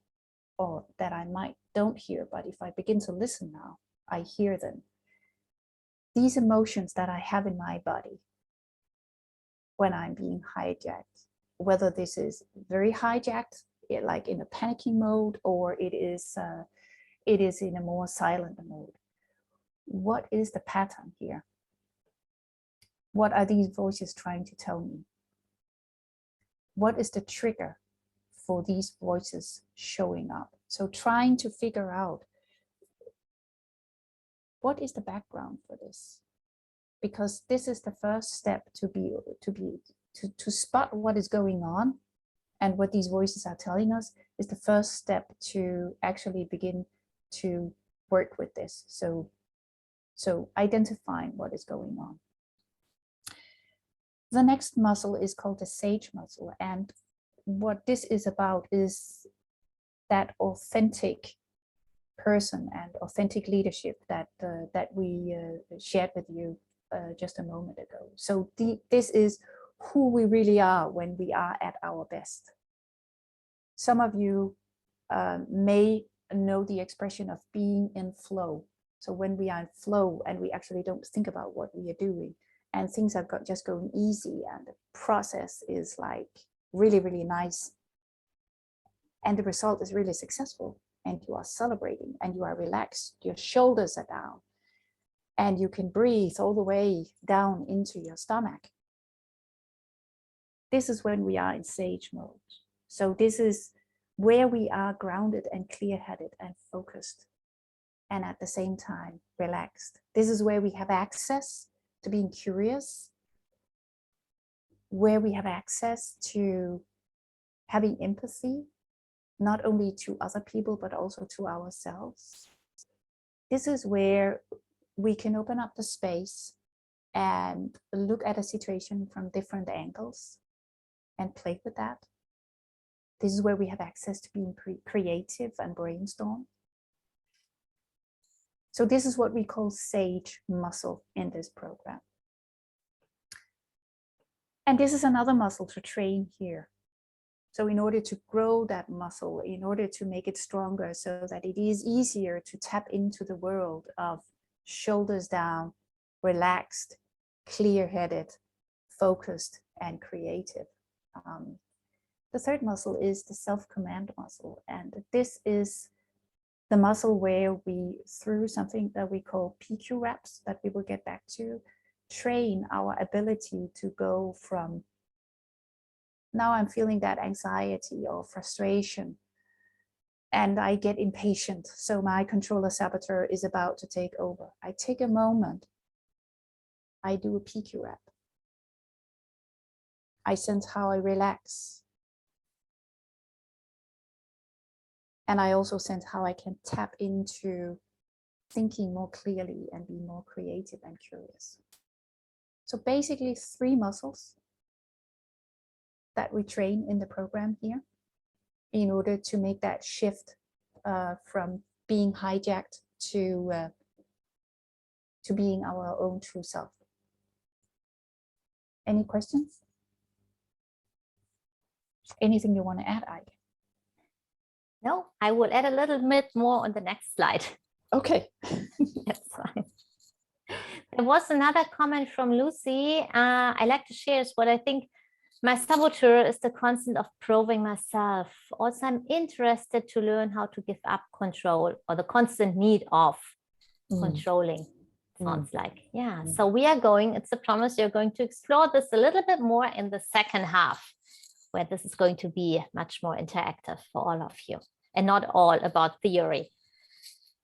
or that I might don't hear, but if I begin to listen now, I hear them. These emotions that I have in my body when I'm being hijacked, whether this is very hijacked, like in a panicking mode, or it is in a more silent mode. What is the pattern here? What are these voices trying to tell me? What is the trigger for these voices showing up? So trying to figure out what is the background for this, because this is the first step to spot what is going on, and what these voices are telling us is the first step to actually begin to work with this. So identifying what is going on. The next muscle is called the sage muscle, and what this is about is that authentic person and authentic leadership that we shared with you just a moment ago. So this is who we really are when we are at our best. Some of you may know the expression of being in flow. So when we are in flow and we actually don't think about what we are doing, and things are just going easy, and the process is like really, really nice, and the result is really successful, and you are celebrating and you are relaxed, your shoulders are down, and you can breathe all the way down into your stomach. This is when we are in sage mode. So this is where we are grounded and clear-headed and focused, and at the same time relaxed. This is where we have access to being curious, where we have access to having empathy, not only to other people, but also to ourselves. This is where we can open up the space and look at a situation from different angles and play with that. This is where we have access to being creative and brainstorm. So this is what we call sage muscle in this program. And this is another muscle to train here. So in order to grow that muscle, in order to make it stronger so that it is easier to tap into the world of shoulders down, relaxed, clear-headed, focused, and creative. The third muscle is the self-command muscle. And this is the muscle where we, through something that we call PQ reps, that we will get back to, train our ability to go from, now I'm feeling that anxiety or frustration, and I get impatient. So my controller saboteur is about to take over. I take a moment. I do a PQ rep. I sense how I relax. And I also sense how I can tap into thinking more clearly and be more creative and curious. So basically 3 muscles that we train in the program here in order to make that shift from being hijacked to being our own true self. Any questions? Anything you want to add, Ike? No, I will add a little bit more on the next slide. Okay. That's fine. There was another comment from Lucy. I like to share is what I think my saboteur is the constant of proving myself. Also, I'm interested to learn how to give up control, or the constant need of controlling. Sounds like, yeah. So we are going, it's a promise, you're going to explore this a little bit more in the second half, where this is going to be much more interactive for all of you and not all about theory.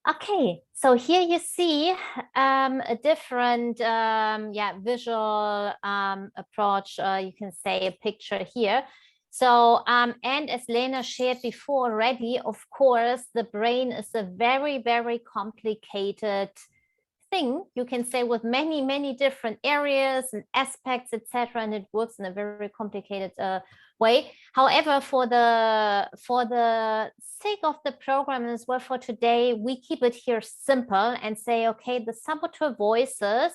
Okay, so here you see a different visual approach. You can say a picture here. So, and as Lena shared before already, of course, the brain is a very, very complicated thing, you can say, with many, many different areas and aspects, etc., and it works in a very complicated way. However, for the sake of the program as well for today, we keep it here simple and say, okay, the saboteur voices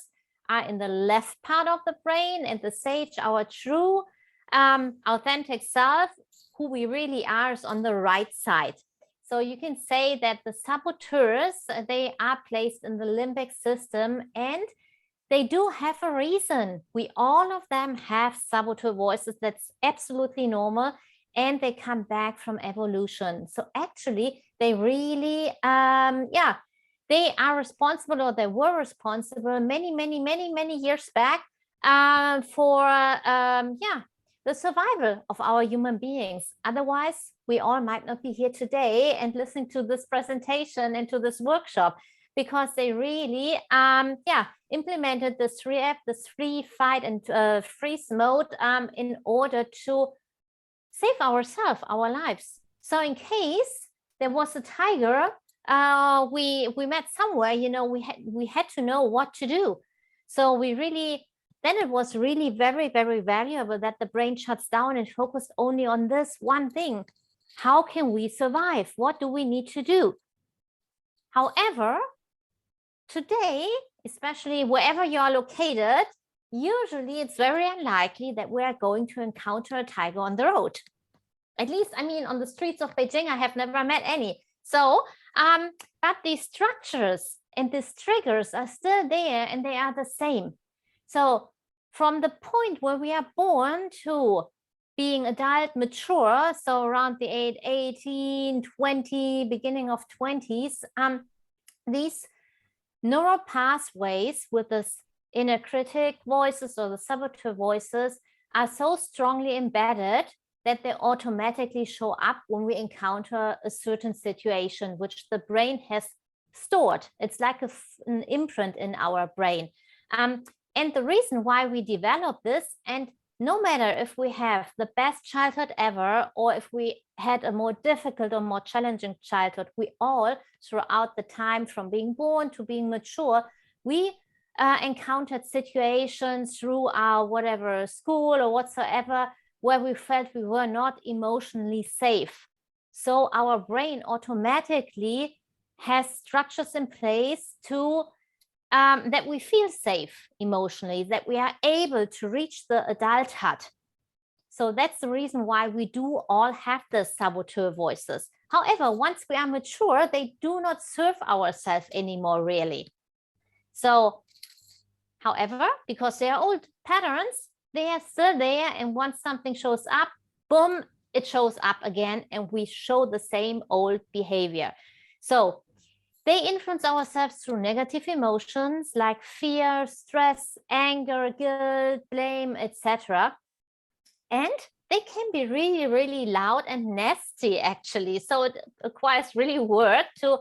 are in the left part of the brain, and the sage, our true authentic self, who we really are, is on the right side. So you can say that the saboteurs, they are placed in the limbic system, and they do have a reason. We all of them have saboteur voices. That's absolutely normal. And they come back from evolution. So actually, they really, they are responsible, or they were responsible many years back for, the survival of our human beings. Otherwise, we all might not be here today and listening to this presentation and to this workshop, because they really, implemented this free fight and freeze mode in order to save ourselves, our lives. So in case there was a tiger we met somewhere, you know, we had to know what to do. So we really, then it was really very valuable that the brain shuts down and focused only on this one thing. How can we survive? What do we need to do? However, today, especially wherever you are located, usually it's very unlikely that we are going to encounter a tiger on the road. At least, I mean, on the streets of Beijing, I have never met any. So, but these structures and these triggers are still there, and they are the same. So from the point where we are born to being adult, mature, so around the age 18, 20, beginning of 20s, these neural pathways with this inner critic voices or the saboteur voices are so strongly embedded that they automatically show up when we encounter a certain situation, which the brain has stored. It's like an imprint in our brain. And the reason why we develop this, and no matter if we have the best childhood ever, or if we had a more difficult or more challenging childhood, we all, throughout the time from being born to being mature, we encountered situations through our whatever school or whatsoever, where we felt we were not emotionally safe. So our brain automatically has structures in place to that we feel safe emotionally, that we are able to reach the adulthood. So that's the reason why we do all have the saboteur voices. However, once we are mature, they do not serve ourselves anymore, really. So, however, because they are old patterns, they are still there, and once something shows up, boom, it shows up again, and we show the same old behavior. So they influence ourselves through negative emotions like fear, stress, anger, guilt, blame, etc. And they can be really loud and nasty, actually. So it requires really work to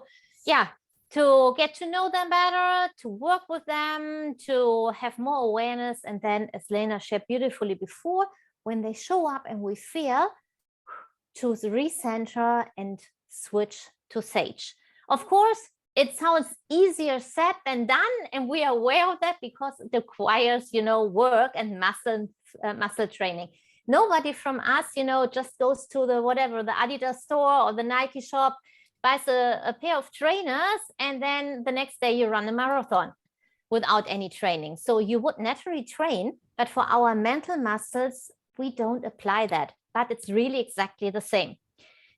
get to know them better, to work with them, to have more awareness. And then, as Lena shared beautifully before, when they show up and we feel, to recenter and switch to sage. Of course, it sounds easier said than done, and we are aware of that because it requires, you know, work and muscle training. Nobody from us, you know, just goes to the Adidas store or the Nike shop, buys a pair of trainers, and then the next day you run a marathon without any training. So you would naturally train, but for our mental muscles, we don't apply that, but it's really exactly the same.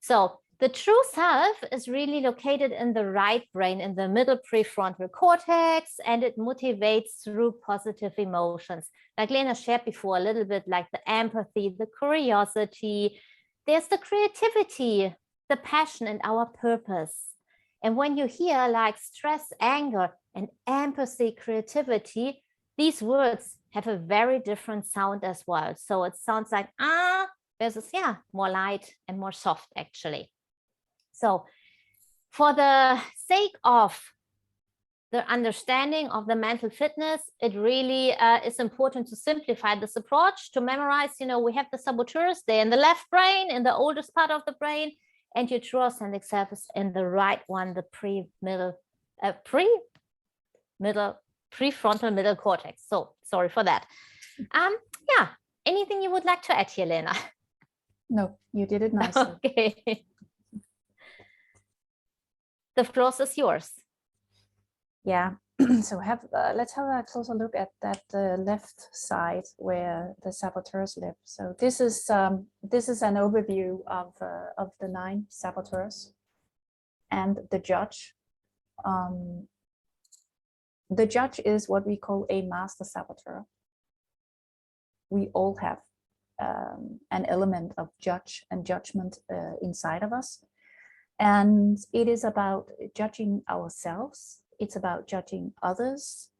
So the true self is really located in the right brain, in the middle prefrontal cortex, and it motivates through positive emotions. Like Lena shared before, a little bit like the empathy, the curiosity, there's the creativity, the passion, and our purpose. And when you hear like stress, anger, and empathy, creativity, these words have a very different sound as well. So it sounds like, versus, more light and more soft, actually. So for the sake of the understanding of the mental fitness, it really is important to simplify this approach, to memorize, you know, we have the saboteurs, they're in the left brain, in the oldest part of the brain, and your true authentic self is in the right one, the prefrontal middle cortex. So sorry for that. Anything you would like to add here, Lena? No, you did it nicely. Okay. The floor is yours. Yeah, So let's have a closer look at that left side where the saboteurs live. So this is an overview of the 9 saboteurs and the judge. The judge is what we call a master saboteur. We all have an element of judge and judgment inside of us. And it is about judging ourselves. It's about judging others.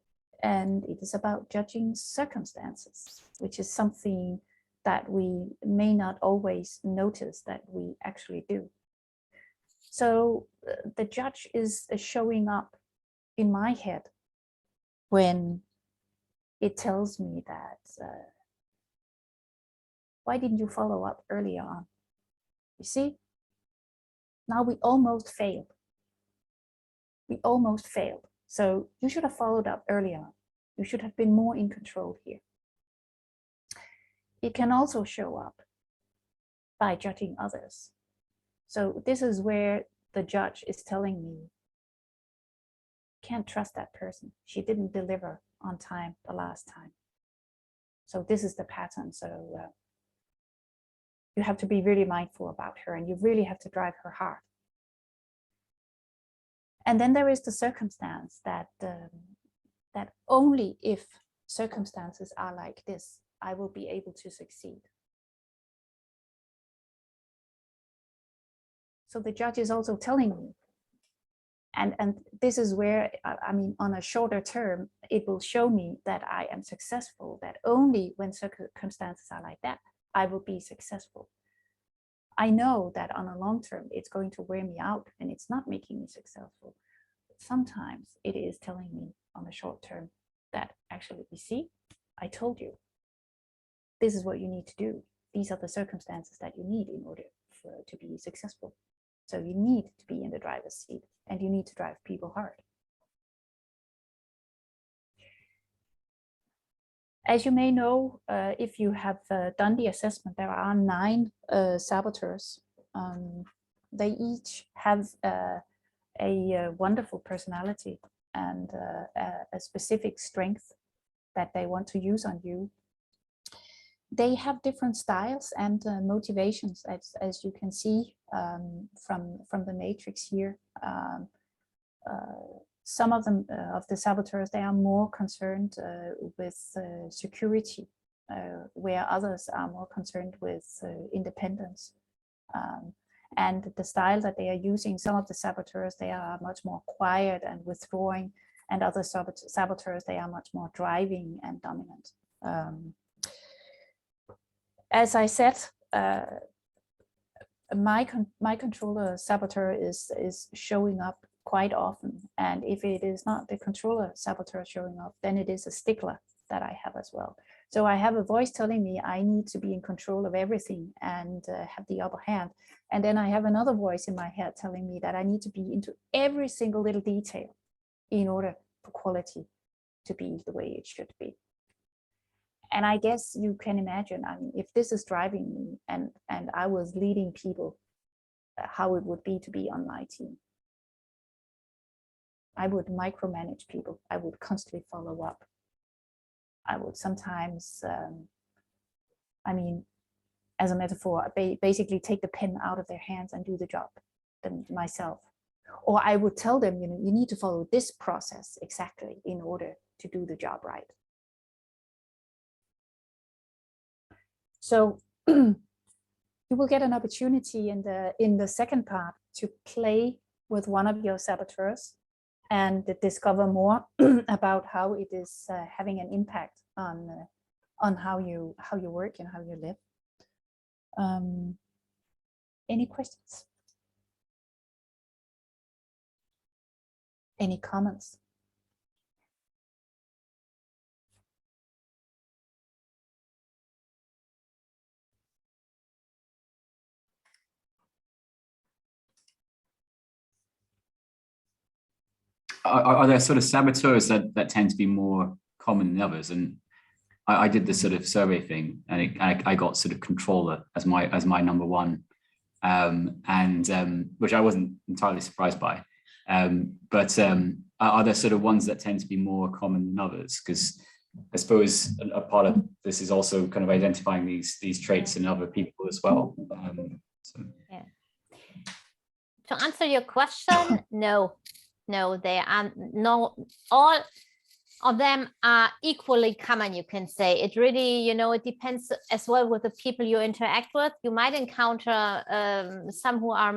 And it is about judging circumstances, which is something that we may not always notice that we actually do. So the judge is showing up in my head when it tells me that, why didn't you follow up earlier on? You see, now we almost failed. We almost failed. So you should have followed up earlier on. You should have been more in control here. It can also show up by judging others. So this is where the judge is telling me, can't trust that person. She didn't deliver on time the last time. So this is the pattern. So you have to be really mindful about her, and you really have to drive her hard. And then there is the circumstance that that only if circumstances are like this, I will be able to succeed. So the judge is also telling me, and this is where, I mean, on a shorter term, it will show me that I am successful, that only when circumstances are like that, I will be successful. I know that on a long term, it's going to wear me out and it's not making me successful. But sometimes it is telling me on the short term that actually, you see, I told you, this is what you need to do. These are the circumstances that you need in order to be successful. So you need to be in the driver's seat and you need to drive people hard. As you may know, if you have done the assessment, there are 9 saboteurs. They each have a wonderful personality and a specific strength that they want to use on you. They have different styles and motivations, as you can see from the matrix here. Some of them, of the saboteurs, they are more concerned with security, where others are more concerned with independence. And the style that they are using, some of the saboteurs, they are much more quiet and withdrawing, and other saboteurs, they are much more driving and dominant. As I said, my controller saboteur is showing up quite often, and if it is not the controller saboteur showing up, then it is a stickler that I have as well. So I have a voice telling me I need to be in control of everything and have the upper hand, and then I have another voice in my head telling me that I need to be into every single little detail in order for quality to be the way it should be. And I guess you can imagine, I mean, if this is driving me and I was leading people, how it would be to be on my team. I would micromanage people. I would constantly follow up. I would sometimes, I mean, as a metaphor, basically take the pen out of their hands and do the job myself. Or I would tell them, you know, you need to follow this process exactly in order to do the job right. So you will get an opportunity in the second part to play with one of your saboteurs and discover more about how it is having an impact on how you work and how you live. Any questions? Any comments? Are there sort of saboteurs that tend to be more common than others? And I did this sort of survey thing, and I got sort of controller as my number one, which I wasn't entirely surprised by. But are there sort of ones that tend to be more common than others? Because I suppose a part of this is also kind of identifying these traits in other people as well. Yeah. To answer your question, no, they are no, all of them are equally common, you can say. It really, you know, it depends as well with the people you interact with. You might encounter some who are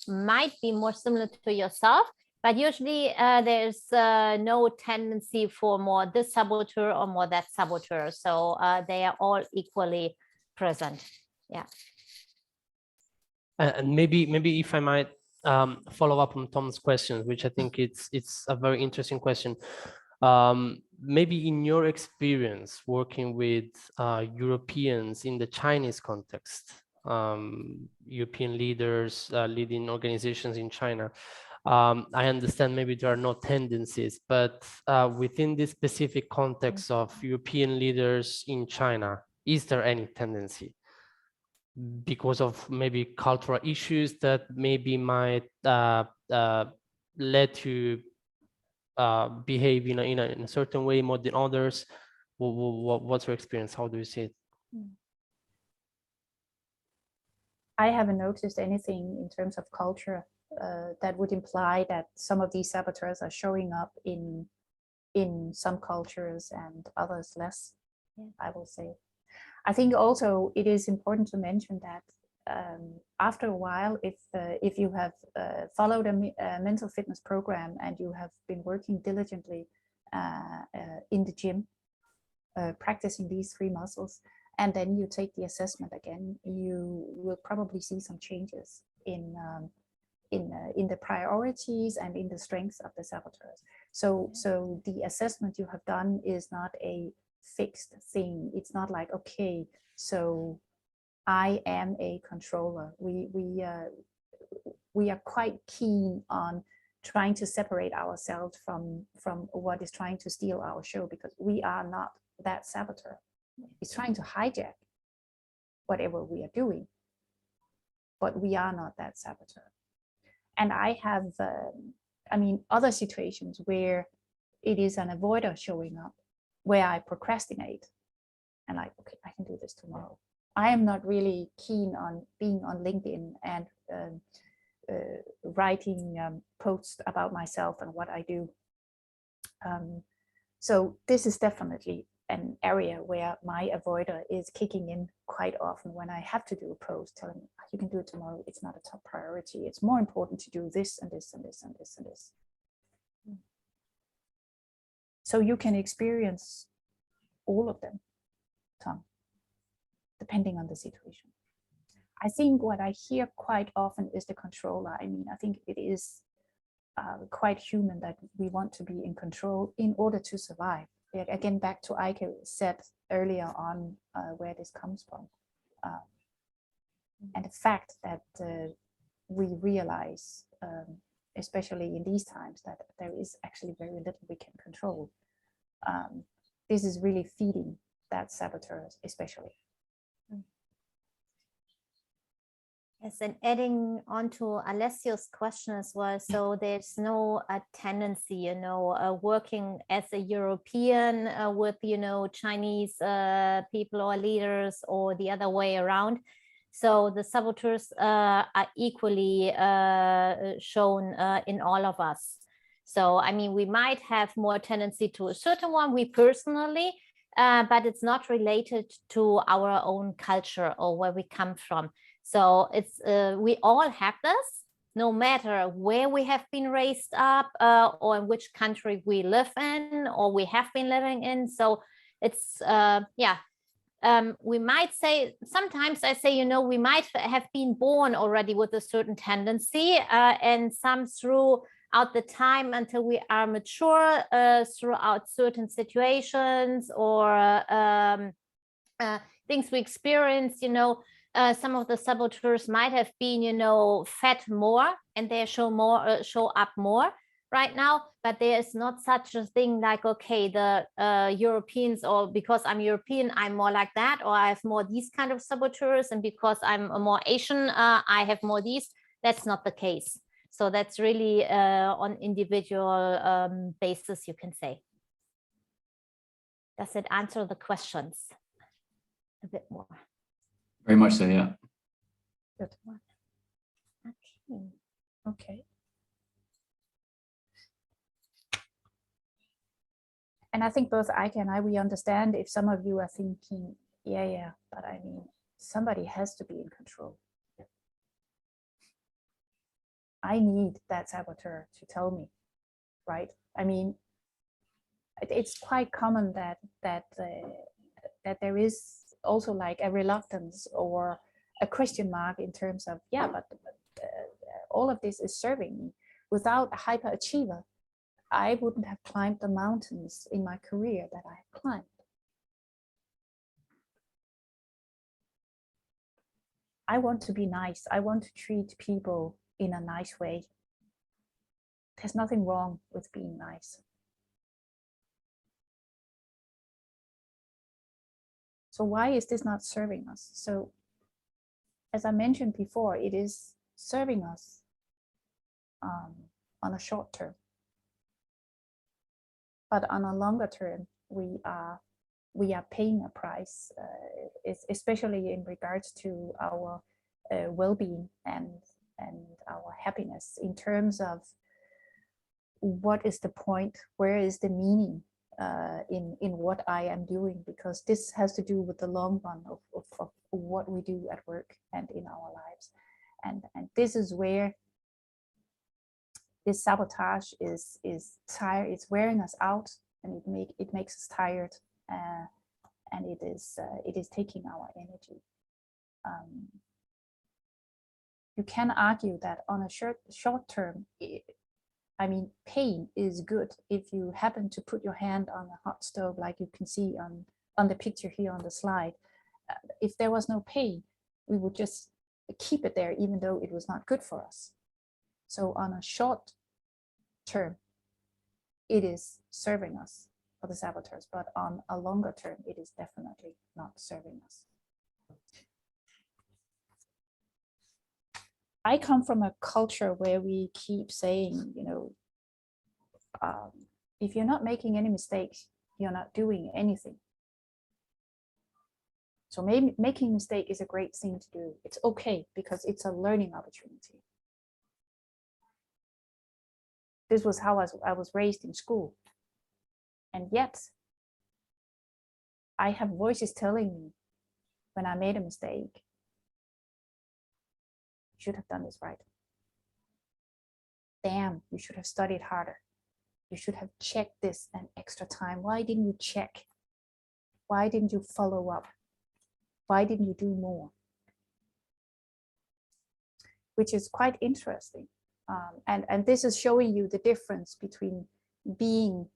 might be more similar to yourself, but usually there's no tendency for more this saboteur or more that saboteur. So they are all equally present. Yeah. And maybe if I might follow up on Tom's question, which I think it's a very interesting question. Maybe in your experience working with Europeans in the Chinese context, European leaders leading organizations in China, I understand maybe there are no tendencies, but within this specific context of European leaders in China, is there any tendency? Because of maybe cultural issues that maybe might lead to behave in a certain way more than others. What's your experience? How do you see it? I haven't noticed anything in terms of culture that would imply that some of these saboteurs are showing up in some cultures and others less. I will say. I think also it is important to mention that after a while, if you have followed a mental fitness program and you have been working diligently in the gym, practicing these 3 muscles, and then you take the assessment again, you will probably see some changes in the priorities and in the strengths of the saboteurs. So the assessment you have done is not a fixed thing. It's not like, okay, so I am a controller. We are quite keen on trying to separate ourselves from what is trying to steal our show, because we are not that saboteur. It's trying to hijack whatever we are doing, but we are not that saboteur. And I have, other situations where it is an avoider showing up, where I procrastinate and like, okay, I can do this tomorrow. I am not really keen on being on LinkedIn and writing posts about myself and what I do. So this is definitely an area where my avoider is kicking in quite often when I have to do a post telling me, you can do it tomorrow. It's not a top priority. It's more important to do this and this and this and this and this. So you can experience all of them, Tom, depending on the situation. I think what I hear quite often is the controller. I mean, I think it is quite human that we want to be in control in order to survive. Again, back to Ike said earlier on where this comes from. And the fact that we realize, especially in these times, that there is actually very little we can control. This is really feeding that saboteurs, especially. Yes, and adding on to Alessio's question as well, so there's no tendency, you know, working as a European with, you know, Chinese people or leaders, or the other way around. So the saboteurs are equally shown in all of us. So, I mean, we might have more tendency to a certain one, we personally, but it's not related to our own culture or where we come from. So it's we all have this, no matter where we have been raised up or in which country we live in or we have been living in. So it's, we might say, sometimes I say, you know, we might have been born already with a certain tendency and some throughout the time until we are mature, throughout certain situations or things we experience, you know. Some of the saboteurs might have been, you know, fed more and they show up more right now, but there is not such a thing like, okay, the Europeans, or because I'm European, I'm more like that, or I have more these kind of saboteurs, and because I'm a more Asian, I have more these. That's not the case. So that's really on individual basis, you can say. Does it answer the questions a bit more? Very much so, yeah. Good. Okay. Okay. And I think both Ike and I, we understand if some of you are thinking, yeah, but I mean, somebody has to be in control. I need that saboteur to tell me, right? I mean, it's quite common that there is also like a reluctance or a question mark in terms of, yeah, but all of this is serving me. Without a hyperachiever, I wouldn't have climbed the mountains in my career that I have climbed. I want to be nice. I want to treat people in a nice way. There's nothing wrong with being nice. So why is this not serving us? So as I mentioned before, it is serving us on a short term. But on a longer term, we are paying a price, especially in regards to our well-being and our happiness, in terms of what is the point, where is the meaning in what I am doing, because this has to do with the long run of what we do at work and in our lives. And this is where this sabotage is tired. It's wearing us out, and it makes us tired, and it is taking our energy. You can argue that on a short term, I mean, pain is good. If you happen to put your hand on a hot stove, like you can see on the picture here on the slide, if there was no pain, we would just keep it there, even though it was not good for us. So on a short term, it is serving us for the saboteurs, but on a longer term, it is definitely not serving us. I come from a culture where we keep saying, you know, if you're not making any mistakes, you're not doing anything. So maybe making a mistake is a great thing to do. It's okay because it's a learning opportunity. This was how I was raised in school. And yet, I have voices telling me when I made a mistake, you should have done this right. Damn, you should have studied harder. You should have checked this an extra time. Why didn't you check? Why didn't you follow up? Why didn't you do more? Which is quite interesting. And this is showing you the difference between being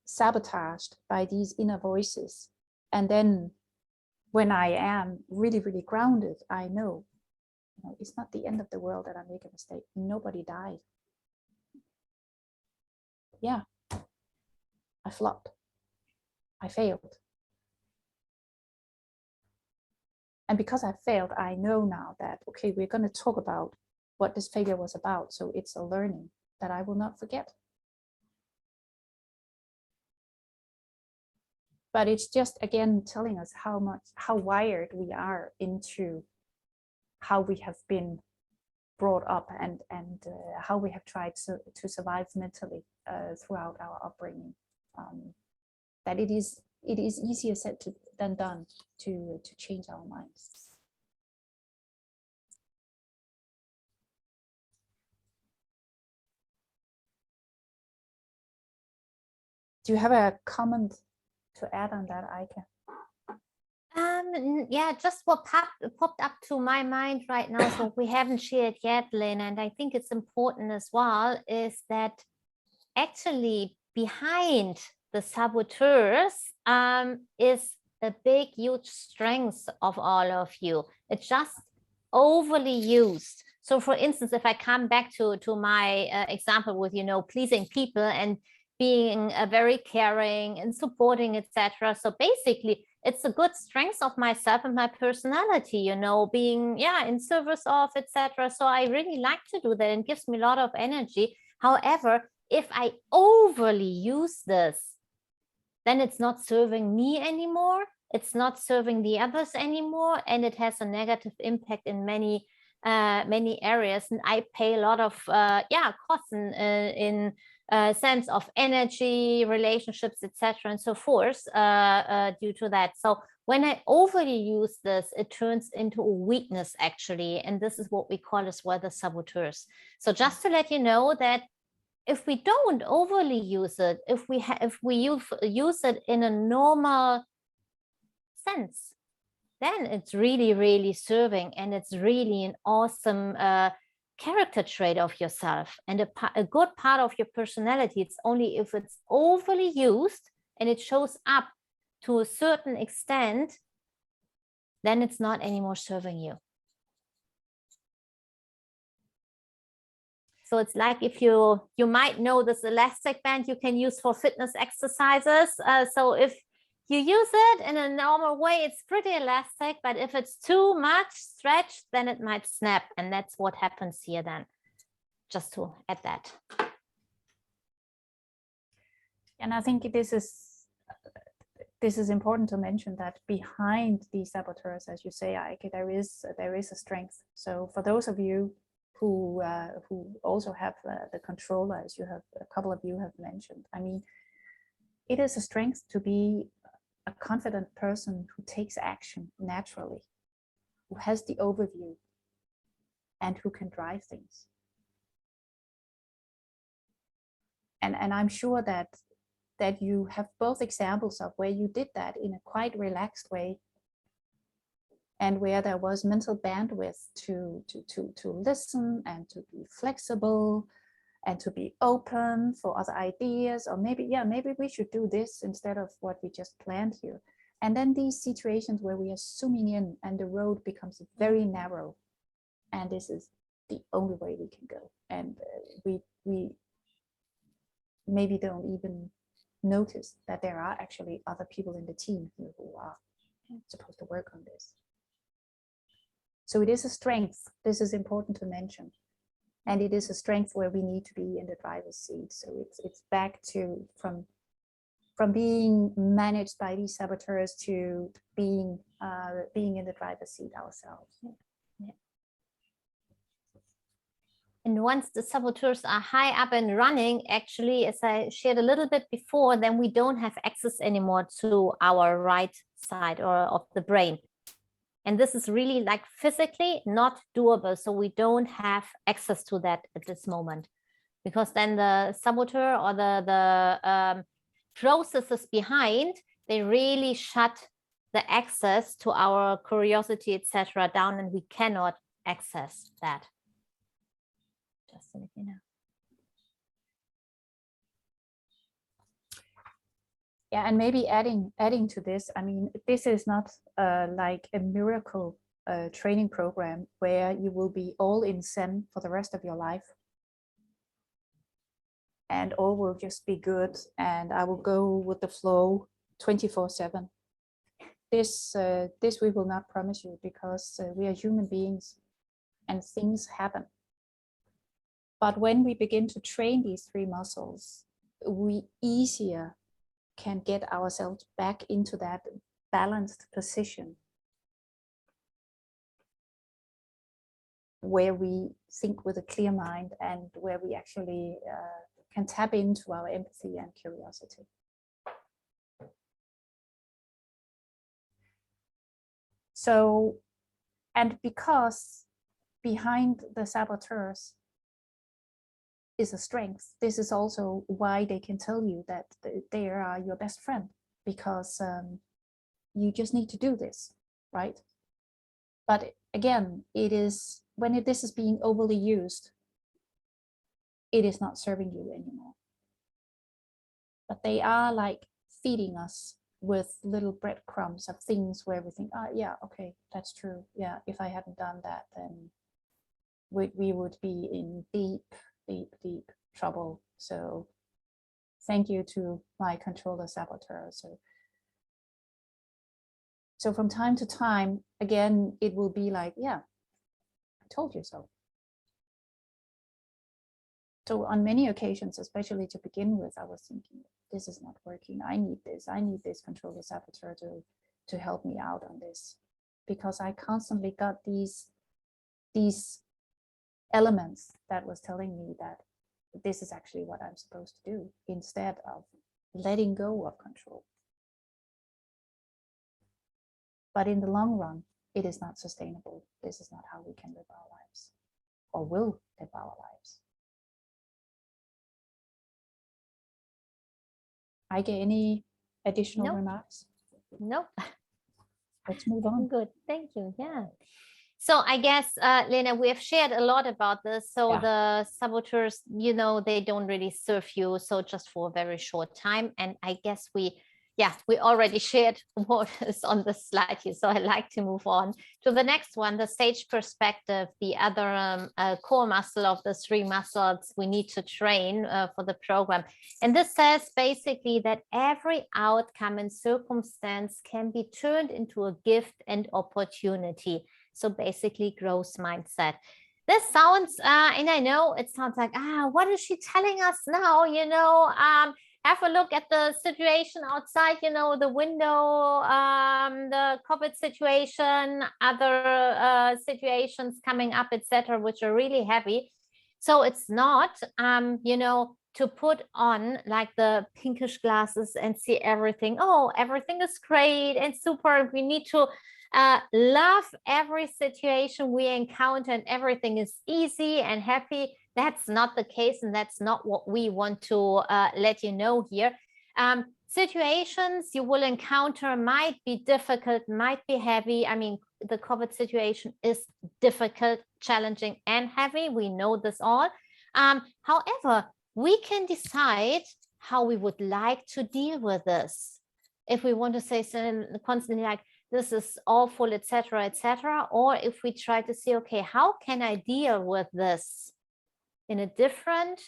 sabotaged by these inner voices. And then when I am really, really grounded, I know, you know, it's not the end of the world that I make a mistake. Nobody died. Yeah, I flopped. I failed. And because I failed, I know now that, okay, we're going to talk about what this failure was about. So it's a learning that I will not forget. But it's just, again, telling us how wired we are into how we have been brought up and how we have tried to survive mentally throughout our upbringing. That it is easier said than done to change our minds. Do you have a comment to add on that, Eike? Yeah, just what popped up to my mind right now, so we haven't shared yet, Lena, and I think it's important as well, is that actually behind the saboteurs is a big, huge strength of all of you. It's just overly used. So for instance, if I come back to my example with, you know, pleasing people, and being very caring and supporting, etc. So basically, it's a good strength of myself and my personality, you know, being in service of, etc. So I really like to do that and gives me a lot of energy. However, if I overly use this, then it's not serving me anymore. It's not serving the others anymore, and it has a negative impact in many areas. And I pay a lot of costs in sense of energy, relationships, etc., and so forth due to that. So when I overly use this, it turns into a weakness actually, and this is what we call as well the saboteurs. So just to let you know that if we don't overly use it, if we use it in a normal sense, then it's really, really serving, and it's really an awesome character trait of yourself and a good part of your personality. It's only if it's overly used and it shows up to a certain extent, then it's not anymore serving you. So it's like if you might know this elastic band you can use for fitness exercises. So if you use it in a normal way, it's pretty elastic, but if it's too much stretched, then it might snap. And that's what happens here then, just to add that. And I think this is important to mention that behind these saboteurs, as you say, Eike, there is a strength. So for those of you who also have the controller, as a couple of you have mentioned, I mean, it is a strength to be a confident person who takes action naturally, who has the overview, and who can drive things. And I'm sure that you have both examples of where you did that in a quite relaxed way, and where there was mental bandwidth to listen and to be flexible and to be open for other ideas, or maybe we should do this instead of what we just planned here. And then these situations where we are zooming in and the road becomes very narrow, and this is the only way we can go. And we maybe don't even notice that there are actually other people in the team here who are supposed to work on this. So it is a strength. This is important to mention. And it is a strength where we need to be in the driver's seat. So it's back to from being managed by these saboteurs to being in the driver's seat ourselves. Yeah. And once the saboteurs are high up and running, actually, as I shared a little bit before, then we don't have access anymore to our right side or of the brain. And this is really like physically not doable. So we don't have access to that at this moment, because then the saboteur or the processes behind, they really shut the access to our curiosity, etc. down, and we cannot access that. Just so you know. Yeah, and maybe adding to this, I mean, this is not like a miracle training program where you will be all in Zen for the rest of your life, and all will just be good, and I will go with the flow 24/7. This we will not promise you, because we are human beings, and things happen. But when we begin to train these three muscles, we easier can get ourselves back into that balanced position where we think with a clear mind, and where we actually can tap into our empathy and curiosity. So, and because behind the saboteurs is a strength, this is also why they can tell you that they are your best friend, because you just need to do this, right? But again, it is when this is being overly used, it is not serving you anymore. But they are like feeding us with little breadcrumbs of things where we think, oh yeah, okay, that's true. Yeah, if I hadn't done that, then we would be in deep trouble. So thank you to my controller saboteur. So from time to time, again, it will be like, yeah, I told you so. So on many occasions, especially to begin with, I was thinking, this is not working. I need this controller saboteur to help me out on this, because I constantly got these elements that was telling me that this is actually what I'm supposed to do, instead of letting go of control. But in the long run, it is not sustainable. This is not how we can live our lives, or will live our lives. I get any additional remarks? No. Let's move on. Good, thank you. Yeah. So I guess, Lena, we have shared a lot about this. So the saboteurs, you know, they don't really serve you. So just for a very short time. And I guess we already shared what is on the slide here. So I'd like to move on to the next one, the stage perspective, the other core muscle of the 3 muscles we need to train for the program. And this says basically that every outcome and circumstance can be turned into a gift and opportunity. So basically growth mindset. This sounds, and I know it sounds like, what is she telling us now? You know, have a look at the situation outside, you know, the window, the COVID situation, other situations coming up, etc., which are really heavy. So it's not, you know, to put on like the pinkish glasses and see everything. Oh, everything is great and super. We need to love every situation we encounter and everything is easy and happy. That's not the case, and that's not what we want to let you know here. Situations you will encounter might be difficult, might be heavy. I mean, the COVID situation is difficult, challenging, and heavy. We know this all. However, we can decide how we would like to deal with this. If we want to say constantly like, this is awful, etc., etc., or if we try to see, okay, how can I deal with this in a different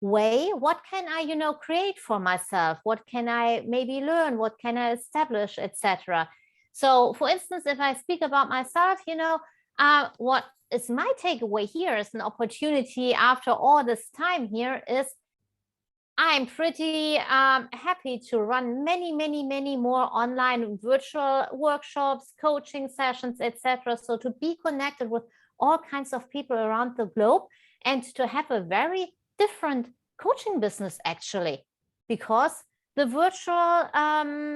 way? What can I, you know, create for myself? What can I maybe learn? What can I establish, etc.? So, for instance, if I speak about myself, you know, what is my takeaway here is an opportunity after all this time here is I'm pretty happy to run many more online virtual workshops, coaching sessions, etc. So to be connected with all kinds of people around the globe and to have a very different coaching business actually, because the virtual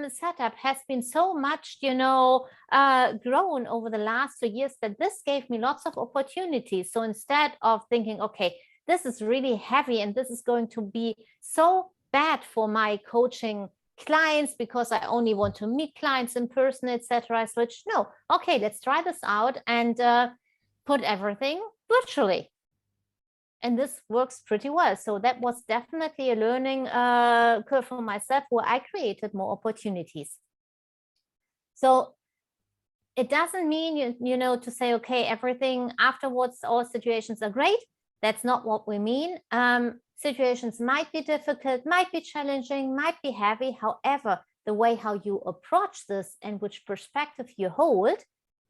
setup has been so much, you know, grown over the last 2 years that this gave me lots of opportunities. So instead of thinking, okay, this is really heavy and this is going to be so bad for my coaching clients because I only want to meet clients in person, etc. I switched, no, okay, let's try this out and put everything virtually. And this works pretty well. So that was definitely a learning curve for myself where I created more opportunities. So it doesn't mean, you know, to say, okay, everything afterwards, all situations are great. That's not what we mean. Situations might be difficult, might be challenging, might be heavy. However, the way how you approach this and which perspective you hold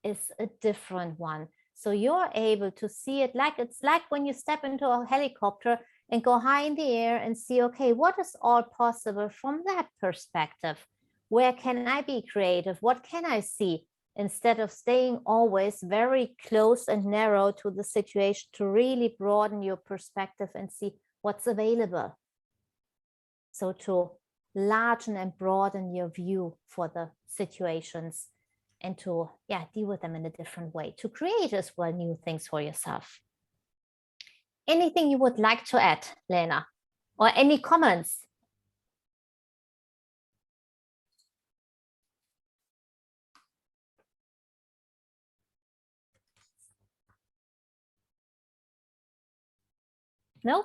is a different one. So you're able to see it like it's like when you step into a helicopter and go high in the air and see, okay, what is all possible from that perspective? Where can I be creative? What can I see? Instead of staying always very close and narrow to the situation, to really broaden your perspective and see what's available. So to largen and broaden your view for the situations and to deal with them in a different way, to create as well new things for yourself. Anything you would like to add, Lena, or any comments? No?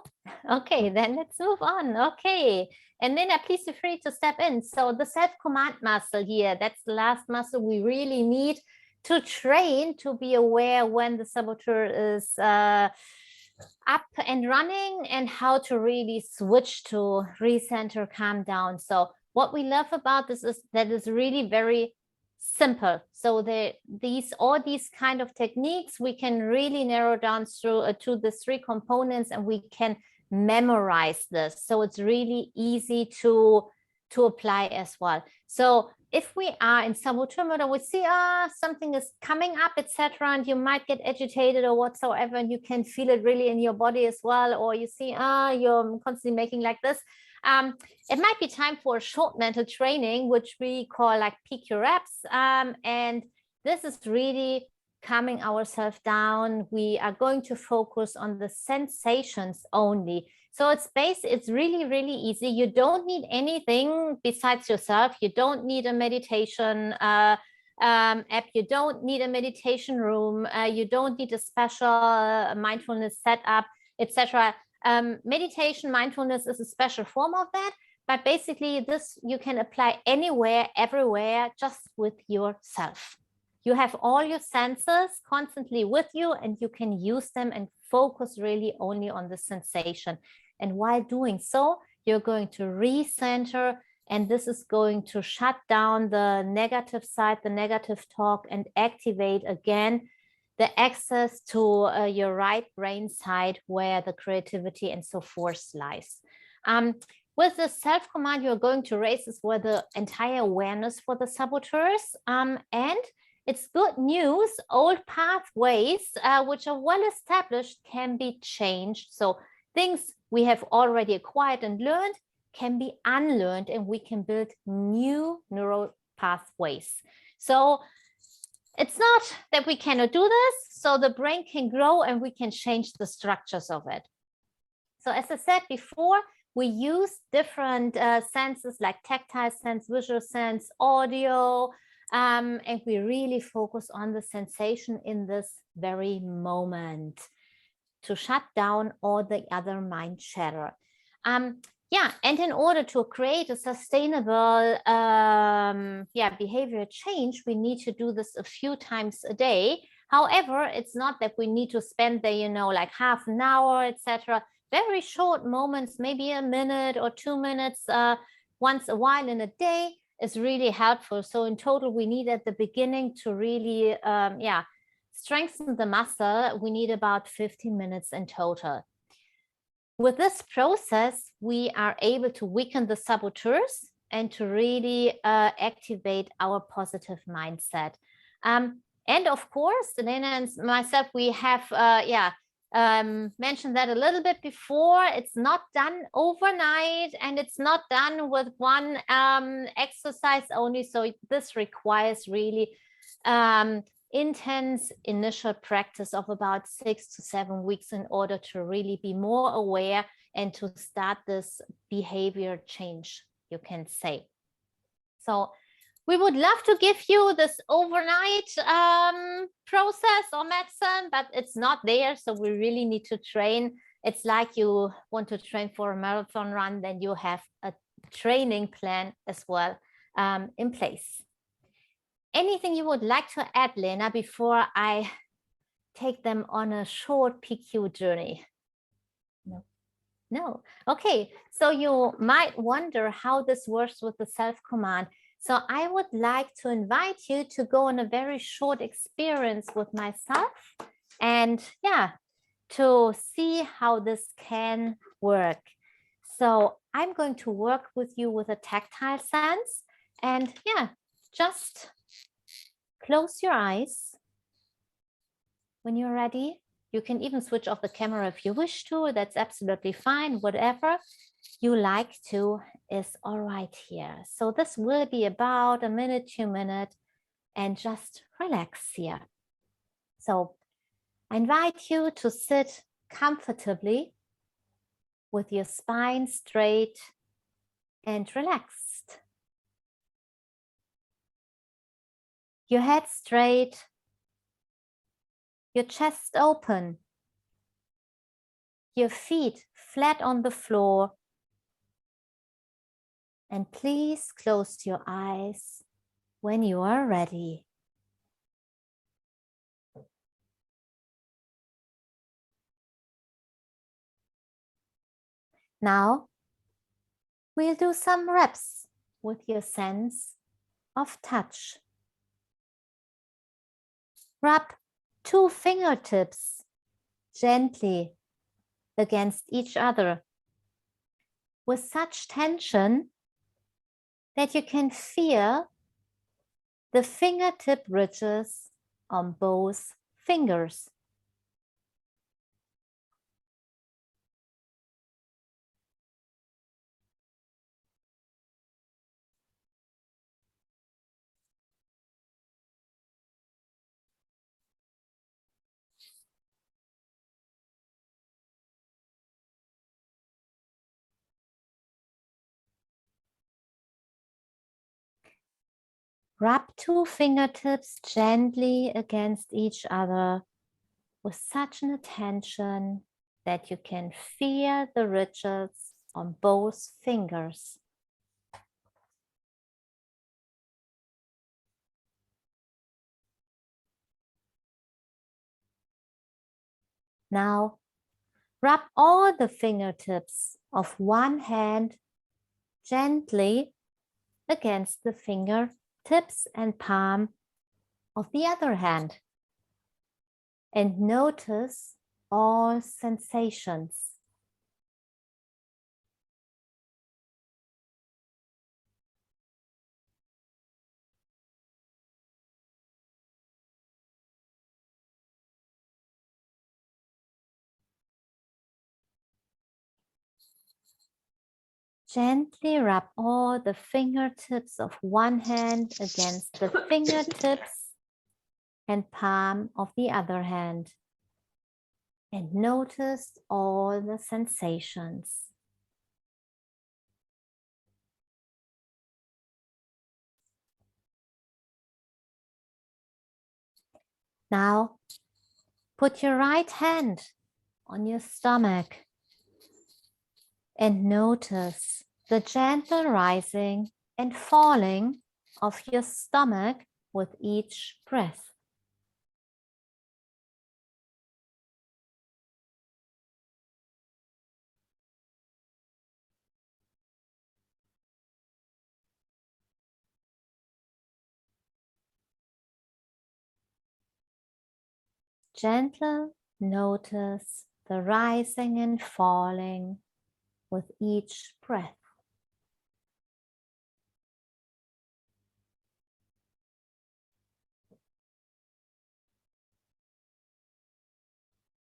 Okay, then let's move on. Okay. And then please feel free to step in. So the self-command muscle here, that's the last muscle we really need to train to be aware when the saboteur is up and running, and how to really switch to recenter, calm down. So what we love about this is that it's really very simple. So all these kind of techniques we can really narrow down through to the 3 components, and we can memorize this. So it's really easy to apply as well. So if we are in saboteur mode and we see something is coming up, etc., and you might get agitated or whatsoever, and you can feel it really in your body as well, or you see you're constantly making like this, it might be time for a short mental training, which we call like PQ reps, and this is really calming ourselves down. We are going to focus on the sensations only. So it's really, really easy. You don't need anything besides yourself. You don't need a meditation app. You don't need a meditation room. You don't need a special mindfulness setup, etc. Meditation, mindfulness is a special form of that. But basically this you can apply anywhere, everywhere, just with yourself. You have all your senses constantly with you, and you can use them and focus really only on the sensation. And while doing so, you're going to recenter, and this is going to shut down the negative side, the negative talk, and activate again the access to your right brain side, where the creativity and so forth lies. With the self-command, you're going to raise this with the entire awareness for the saboteurs. And it's good news, old pathways, which are well established, can be changed. So things we have already acquired and learned can be unlearned, and we can build new neural pathways. So it's not that we cannot do this. So the brain can grow, and we can change the structures of it. So as I said before, we use different senses like tactile sense, visual sense, audio, and we really focus on the sensation in this very moment to shut down all the other mind chatter. Yeah, and in order to create a sustainable behavior change, we need to do this a few times a day. However, it's not that we need to spend the, like half an hour, etc. Very short moments, maybe a minute or 2 minutes once a while in a day is really helpful. So in total, we need at the beginning to really, strengthen the muscle. We need about 15 minutes in total. With this process, we are able to weaken the saboteurs and to really activate our positive mindset. And of course, Elena and myself, we have mentioned that a little bit before. It's not done overnight, and it's not done with one exercise only. So this requires really intense initial practice of about 6 to 7 weeks in order to really be more aware and to start this behavior change, you can say. So we would love to give you this overnight process or medicine, but it's not there. So we really need to train. It's like you want to train for a marathon run, then you have a training plan as well in place. Anything you would like to add, Lena, before I take them on a short PQ journey? No. Okay, so you might wonder how this works with the self-command. So I would like to invite you to go on a very short experience with myself and to see how this can work. So I'm going to work with you with a tactile sense, and just close your eyes when you're ready. You can even switch off the camera if you wish to. That's absolutely fine. Whatever you like to is all right here. So this will be about a minute, 2 minutes, and just relax here. So I invite you to sit comfortably with your spine straight and relaxed. Your head straight, your chest open, your feet flat on the floor, and please close your eyes when you are ready. Now, we'll do some reps with your sense of touch. Rub 2 fingertips gently against each other with such tension that you can feel the fingertip ridges on both fingers. Rub 2 fingertips gently against each other with such an attention that you can feel the ridges on both fingers. Now, rub all the fingertips of one hand gently against the fingertips and palm of the other hand. And notice all sensations. Gently rub all the fingertips of one hand against the fingertips and palm of the other hand. And notice all the sensations. Now, put your right hand on your stomach and notice the gentle rising and falling of your stomach with each breath. Gentle notice the rising and falling with each breath.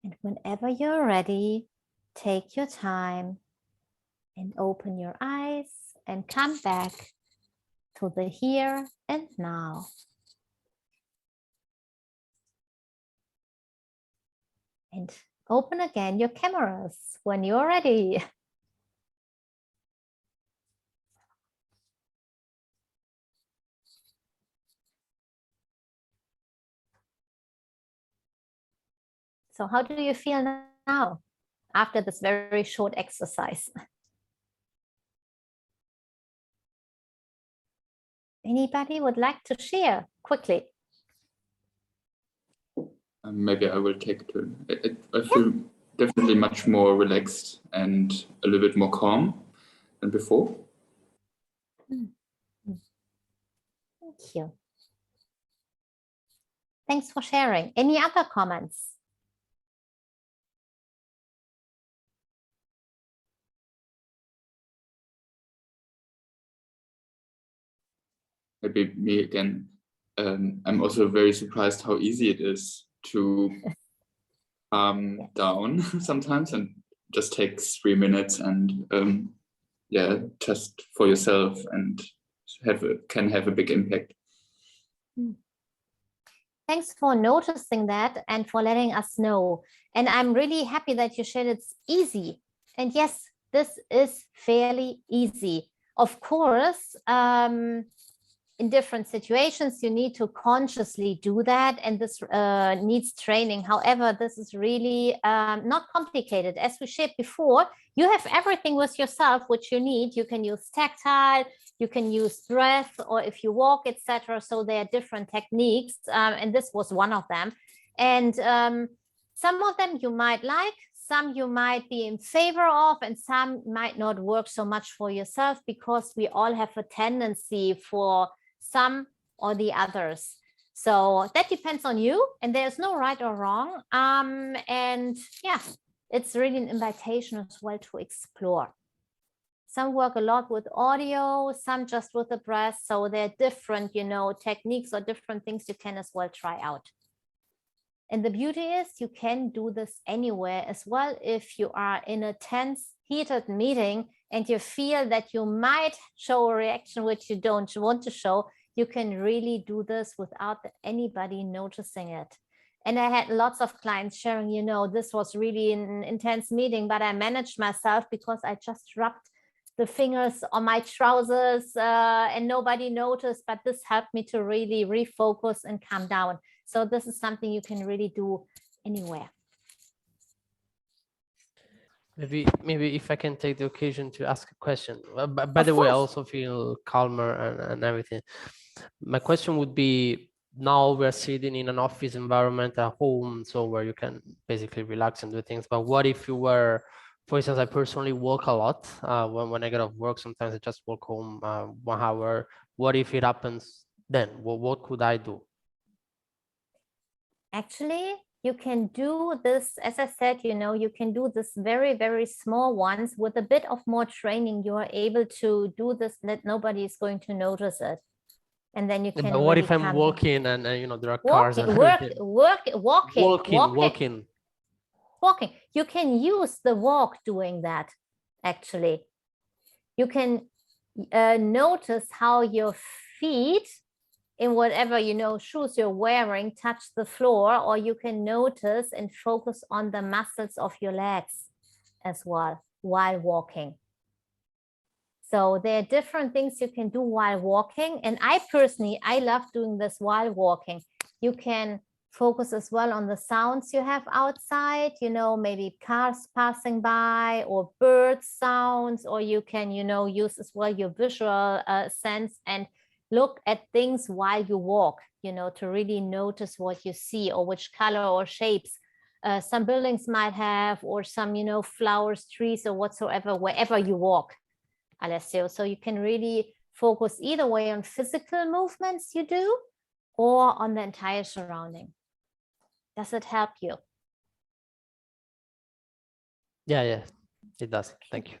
And whenever you're ready, take your time and open your eyes and come back to the here and now. And open again your cameras when you're ready. So how do you feel now after this very short exercise? Anybody would like to share quickly? Maybe I will take a turn. I feel definitely much more relaxed and a little bit more calm than before. Thank you. Thanks for sharing. Any other comments? Maybe me again. I'm also very surprised how easy it is to calm down sometimes, and just takes 3 minutes, and yeah, just for yourself, and can have a big impact. Thanks for noticing that and for letting us know. And I'm really happy that you shared it's easy. And yes, this is fairly easy. Of course, in different situations, you need to consciously do that, and this needs training. However, this is really not complicated. As we shared before, you have everything with yourself which you need. You can use tactile, you can use breath, or if you walk, etc. So there are different techniques, and this was one of them. And some of them you might like, some you might be in favor of, and some might not work so much for yourself, because we all have a tendency for some or the others. So that depends on you, and there's no right or wrong. And yeah, it's really an invitation as well to explore. Some work a lot with audio, some just with the breath. So there are different, techniques or different things you can as well try out. And the beauty is you can do this anywhere as well. If you are in a tense, heated meeting and you feel that you might show a reaction which you don't want to show, you can really do this without anybody noticing it. And I had lots of clients sharing, this was really an intense meeting, but I managed myself because I just rubbed the fingers on my trousers and nobody noticed, but this helped me to really refocus and calm down. So this is something you can really do anywhere. Maybe if I can take the occasion to ask a question. By the way, I also feel calmer and everything. My question would be, now we're sitting in an office environment at home, so where you can basically relax and do things. But what if you were, for instance, I personally walk a lot. When I get off work, sometimes I just walk home 1 hour. What if it happens then? What could I do? Actually, you can do this, as I said, you can do this very, very small ones. With a bit of more training, you are able to do this that nobody is going to notice it. And then you can. But what if I'm walking and there are cars? Walking. You can use the walk doing that. Actually, you can notice how your feet, in whatever shoes you're wearing, touch the floor, or you can notice and focus on the muscles of your legs as well while walking. So there are different things you can do while walking, and I personally love doing this while walking. You can focus as well on the sounds you have outside, maybe cars passing by or bird sounds, or you can use as well your visual sense and look at things while you walk, to really notice what you see or which color or shapes some buildings might have, or some, flowers, trees, or whatsoever, wherever you walk, Alessio. So you can really focus either way on physical movements you do or on the entire surrounding. Does it help you? Yeah, it does. Thank you.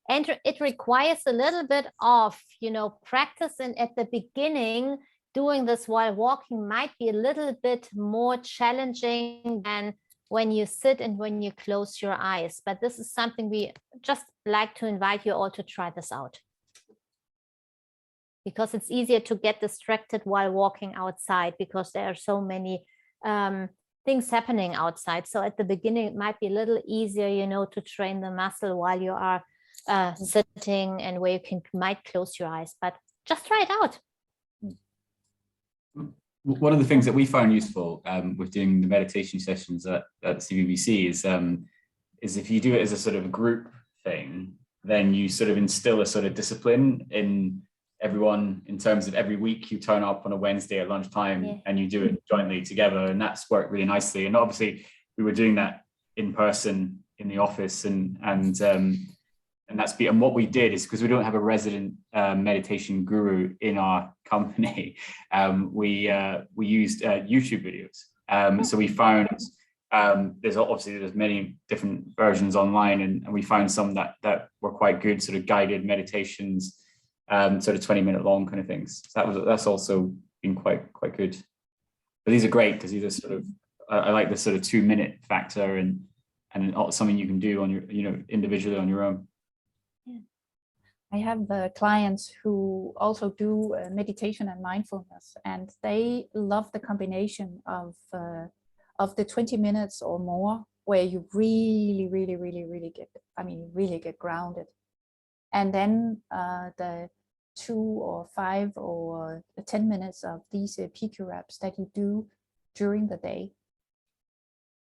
And it requires a little bit of, practice. And at the beginning, doing this while walking might be a little bit more challenging than when you sit and when you close your eyes. But this is something we just like to invite you all to try this out. Because it's easier to get distracted while walking outside, because there are so many things happening outside. So at the beginning, it might be a little easier, to train the muscle while you are sitting, and where you might close your eyes, but just try it out. One of the things that we found useful with doing the meditation sessions at CBBC is if you do it as a sort of a group thing, then you sort of instill a sort of discipline in everyone, in terms of every week you turn up on a Wednesday at lunchtime and you do it jointly together, and that's worked really nicely. And obviously we were doing that in person in the office, and that's and what we did is, because we don't have a resident meditation guru in our company, we used YouTube videos. So we found there's many different versions online, and we found some that were quite good, sort of guided meditations, sort of 20-minute long kind of things. So that's also been quite good. But these are great because these are sort of I like the sort of 2-minute factor, and something you can do on your individually on your own. I have clients who also do meditation and mindfulness, and they love the combination of the 20 minutes or more, where you really get grounded, and then the 2 or 5 or 10 minutes of these PQ reps that you do during the day.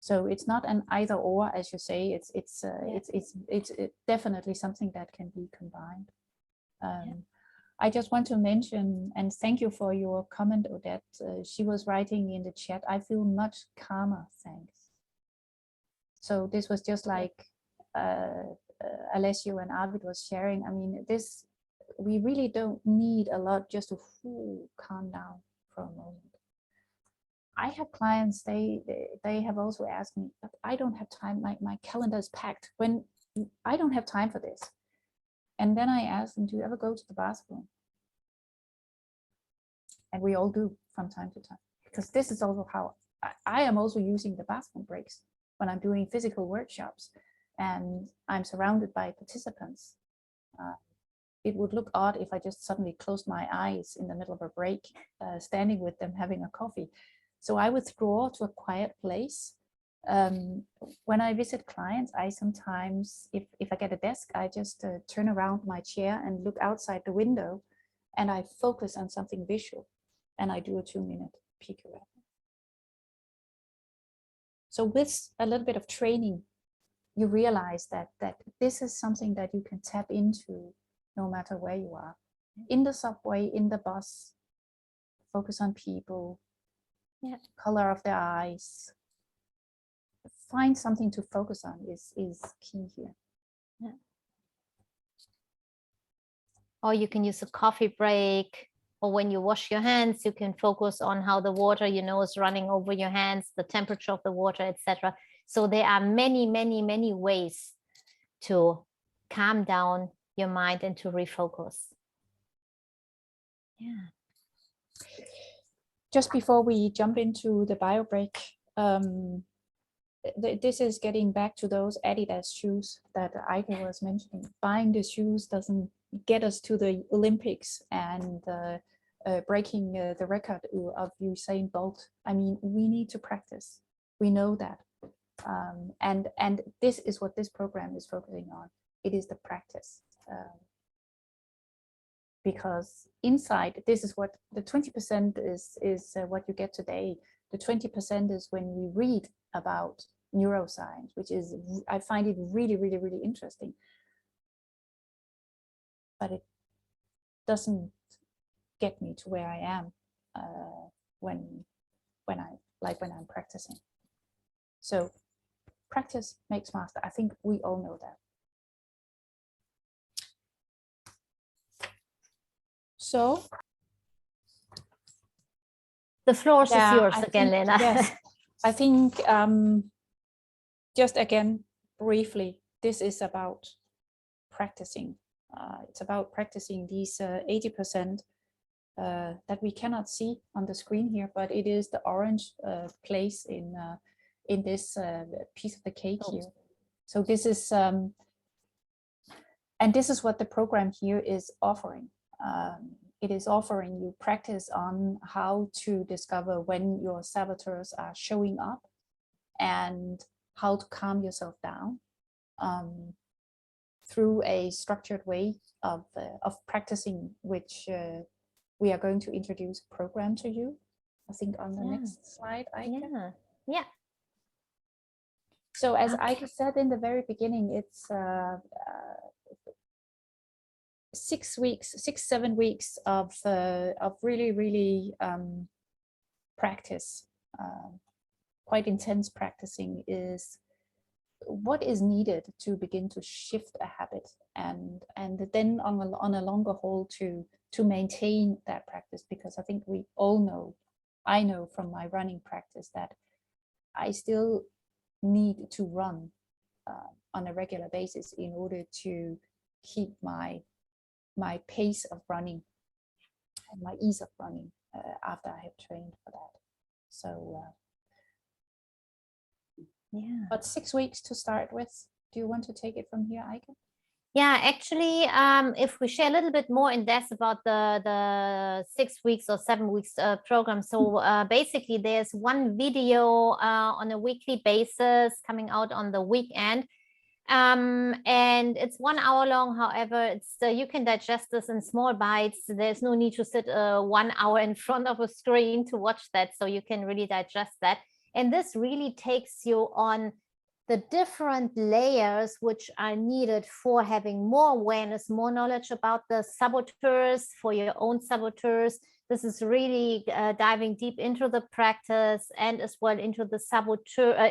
So it's not an either or, as you say. It's definitely something that can be combined. I just want to mention, and thank you for your comment, Odette. She was writing in the chat, I feel much calmer, thanks. So this was just like Alessio and Arvid was sharing. I mean, this, we really don't need a lot just to calm down for a moment. I have clients, they have also asked me, but I don't have time, my calendar is packed. When I don't have time for this. And then I ask them, do you ever go to the bathroom? And we all do from time to time, because this is also how I am also using the bathroom breaks when I'm doing physical workshops and I'm surrounded by participants. It would look odd if I just suddenly closed my eyes in the middle of a break, standing with them having a coffee. So I withdraw to a quiet place. When I visit clients, I sometimes, if I get a desk, I just turn around my chair and look outside the window, and I focus on something visual, and I do a 2-minute pirouette. So with a little bit of training, you realize that this is something that you can tap into no matter where you are. In the subway, in the bus, focus on people, color of their eyes. Find something to focus on is key here. Yeah. Or you can use a coffee break, or when you wash your hands, you can focus on how the water, is running over your hands, the temperature of the water, etc. So there are many, many, many ways to calm down your mind and to refocus. Yeah. Just before we jump into the bio break, this is getting back to those Adidas shoes that Eike was mentioning. Buying the shoes doesn't get us to the Olympics and breaking the record of Usain Bolt. I mean, we need to practice. We know that. And this is what this program is focusing on. It is the practice. Because inside, this is what the 20% is what you get today. The 20% is when we read about neuroscience, which is, I find it really, really, really interesting. But it doesn't get me to where I am when I'm practicing. So practice makes master. I think we all know that. So the floor is yours again, Lena. Yes, I think just again, briefly, this is about practicing. It's about practicing these 80% that we cannot see on the screen here, but it is the orange place in this piece of the cake here. So this is, and this is what the program here is offering. It is offering you practice on how to discover when your saboteurs are showing up and how to calm yourself down through a structured way of practicing, which we are going to introduce a program to you. I think on the next slide, Eike. Yeah. So as Eike said in the very beginning, it's 6-7 weeks of really, really practice, quite intense practicing is what is needed to begin to shift a habit, and then on a longer haul to maintain that practice, because I think we all know, I know from my running practice that I still need to run on a regular basis in order to keep my pace of running and my ease of running after I have trained for that. So yeah, but 6 weeks to start with. Do you want to take it from here, Eike? Yeah, actually, if we share a little bit more in depth about the 6 weeks or 7 weeks program. So basically there's one video on a weekly basis coming out on the weekend. And it's 1 hour long. However, it's you can digest this in small bites. There's no need to sit 1 hour in front of a screen to watch that. So you can really digest that. And this really takes you on the different layers which are needed for having more awareness, more knowledge about the saboteurs, for your own saboteurs, This is really diving deep into the practice and as well into the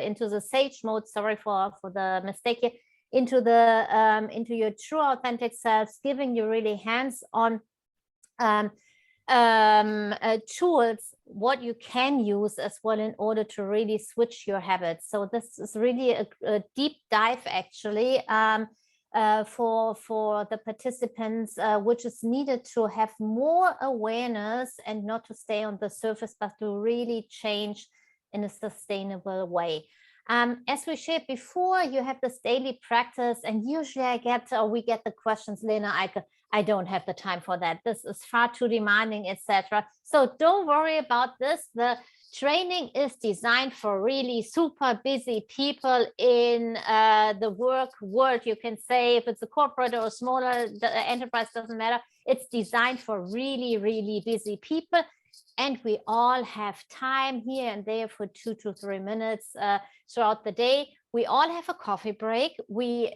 into the sage mode. Sorry for the mistake here. Into your true authentic selves, giving you really hands-on tools what you can use as well in order to really switch your habits. So this is really a deep dive actually for the participants, which is needed to have more awareness and not to stay on the surface, but to really change in a sustainable way. As we shared before, you have this daily practice, and usually we get the questions, Lena, I don't have the time for that. This is far too demanding, etc. So don't worry about this. The training is designed for really super busy people in the work world. You can say if it's a corporate or a smaller enterprise, doesn't matter. It's designed for really, really busy people. And we all have time here and there for 2 to 3 minutes throughout the day. We all have a coffee break. We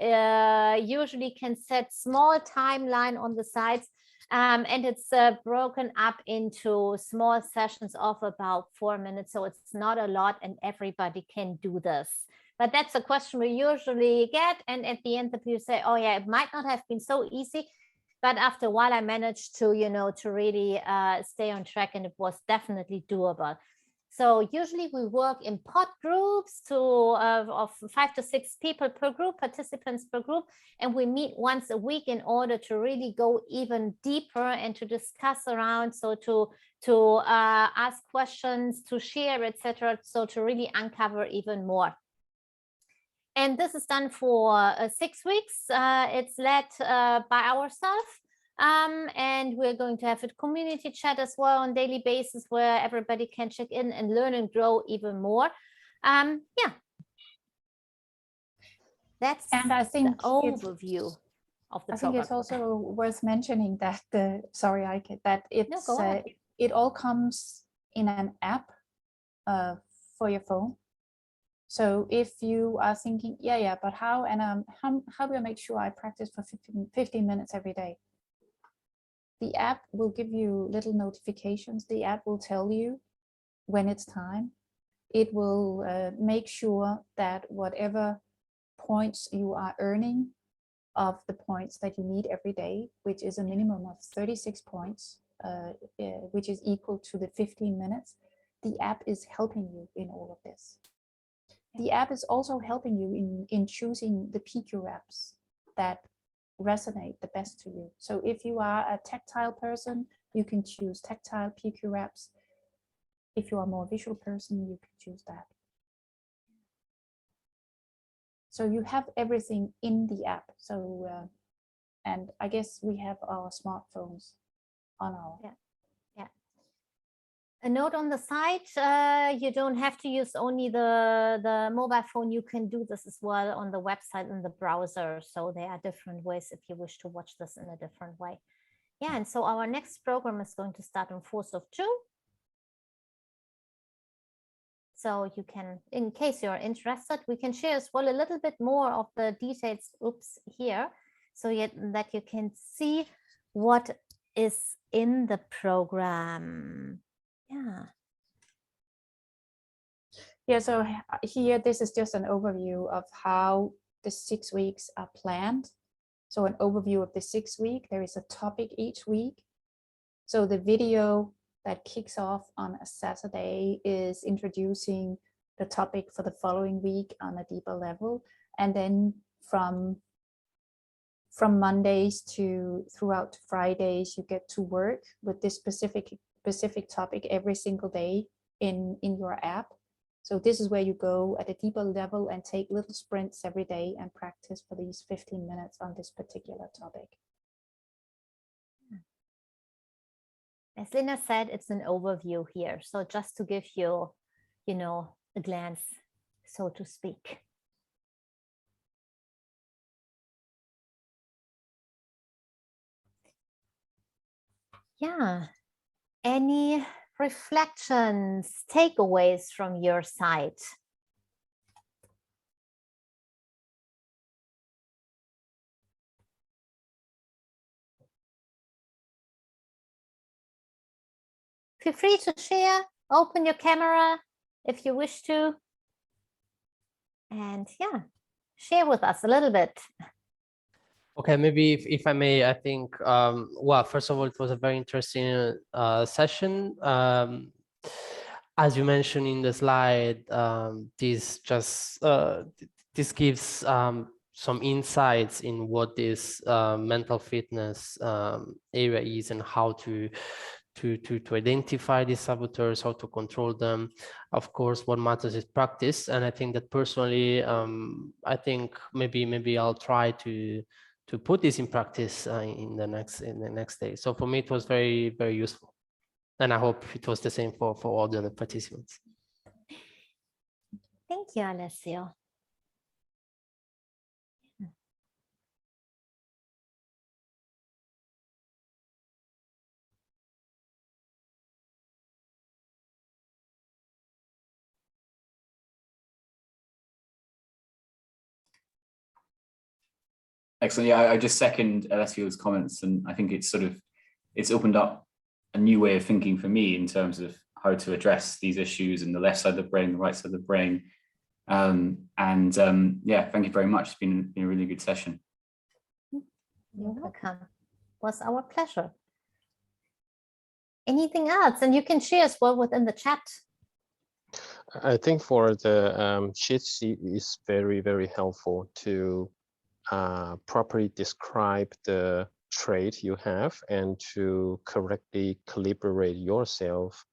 usually can set small timeline on the sides, and it's broken up into small sessions of about 4 minutes. So it's not a lot and everybody can do this. But that's a question we usually get. And at the end, the people say, oh yeah, it might not have been so easy, but after a while I managed to, to really stay on track, and it was definitely doable. So usually we work in pod groups of 5 to 6 people per group, participants per group, and we meet once a week in order to really go even deeper and to discuss around, so to ask questions, to share, etc. So to really uncover even more. And this is done for 6 weeks. It's led by ourselves. And we're going to have a community chat as well on a daily basis where everybody can check in and learn and grow even more. Yeah. And I think the overview of the program. I think it's also worth mentioning that it all comes in an app for your phone. So if you are thinking, but how do I make sure I practice for 15 minutes every day? The app will give you little notifications. The app will tell you when it's time. It will make sure that whatever points you are earning of the points that you need every day, which is a minimum of 36 points, which is equal to the 15 minutes, the app is helping you in all of this. The app is also helping you in choosing the PQ apps that resonate the best to you. So if you are a tactile person, you can choose tactile PQ apps. If you are a more visual person, you can choose that. So you have everything in the app. So, and I guess we have our smartphones on our. Yeah. A note on the side, you don't have to use only the mobile phone. You can do this as well on the website and the browser. So there are different ways if you wish to watch this in a different way. Yeah, and so our next program is going to start on 4th of June. So you can, in case you're interested, we can share as well a little bit more of the details, here, so that you can see what is in the program. Yeah, so here, this is just an overview of how the 6 weeks are planned. So an overview of the 6 week, there is a topic each week. So the video that kicks off on a Saturday is introducing the topic for the following week on a deeper level. And then from Mondays throughout Fridays, you get to work with this specific topic every single day in your app. So this is where you go at a deeper level and take little sprints every day and practice for these 15 minutes on this particular topic. As Lena said, it's an overview here. So just to give you, a glance, so to speak. Yeah. Any reflections, takeaways from your side? feel free to share, open your camera if you wish to. And yeah, share with us a little bit. Okay, maybe if I may, I think, well, first of all, it was a very interesting session. As you mentioned in the slide, this gives some insights in what this mental fitness area is and how to identify these saboteurs, how to control them. Of course, what matters is practice, and I think that personally, I think maybe I'll try to put this in practice in the next day. So for me, it was very useful, and I hope it was the same for all the other participants. Thank you, Alessio. Excellent. Yeah, I just second Alessio's comments, and I think it's opened up a new way of thinking for me in terms of how to address these issues in the left side of the brain, the right side of the brain. Yeah, thank you very much. It's been a really good session. You're welcome. It was our pleasure. Anything else? And you can share as well within the chat. I think for the cheat sheet is very helpful to properly describe the trait you have and to correctly calibrate yourself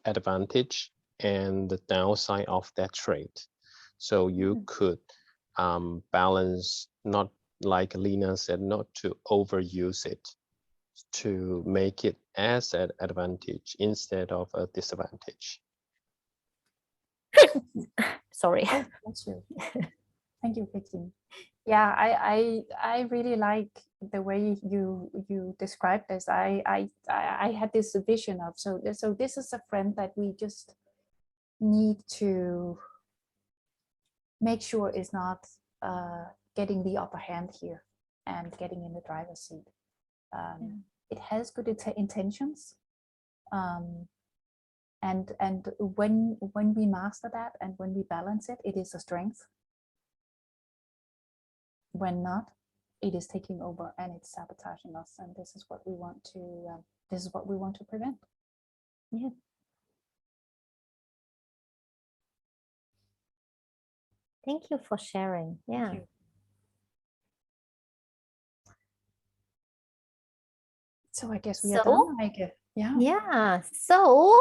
advantage and the downside of that trait. So you could balance, not like Lena said, not to overuse it, to make it as an advantage instead of a disadvantage. Sorry. That's you. Thank you, Vicky. Yeah, I really like the way you described this. I had this vision of so this is a friend that we just need to make sure is not getting the upper hand here and getting in the driver's seat. It has good intentions, and when we master that and when we balance it, it is a strength. When not, it is taking over and it's sabotaging us, and this is what we want to prevent. Yeah. Thank you for sharing. Yeah. So I guess we are done, Heike. Yeah. Yeah. So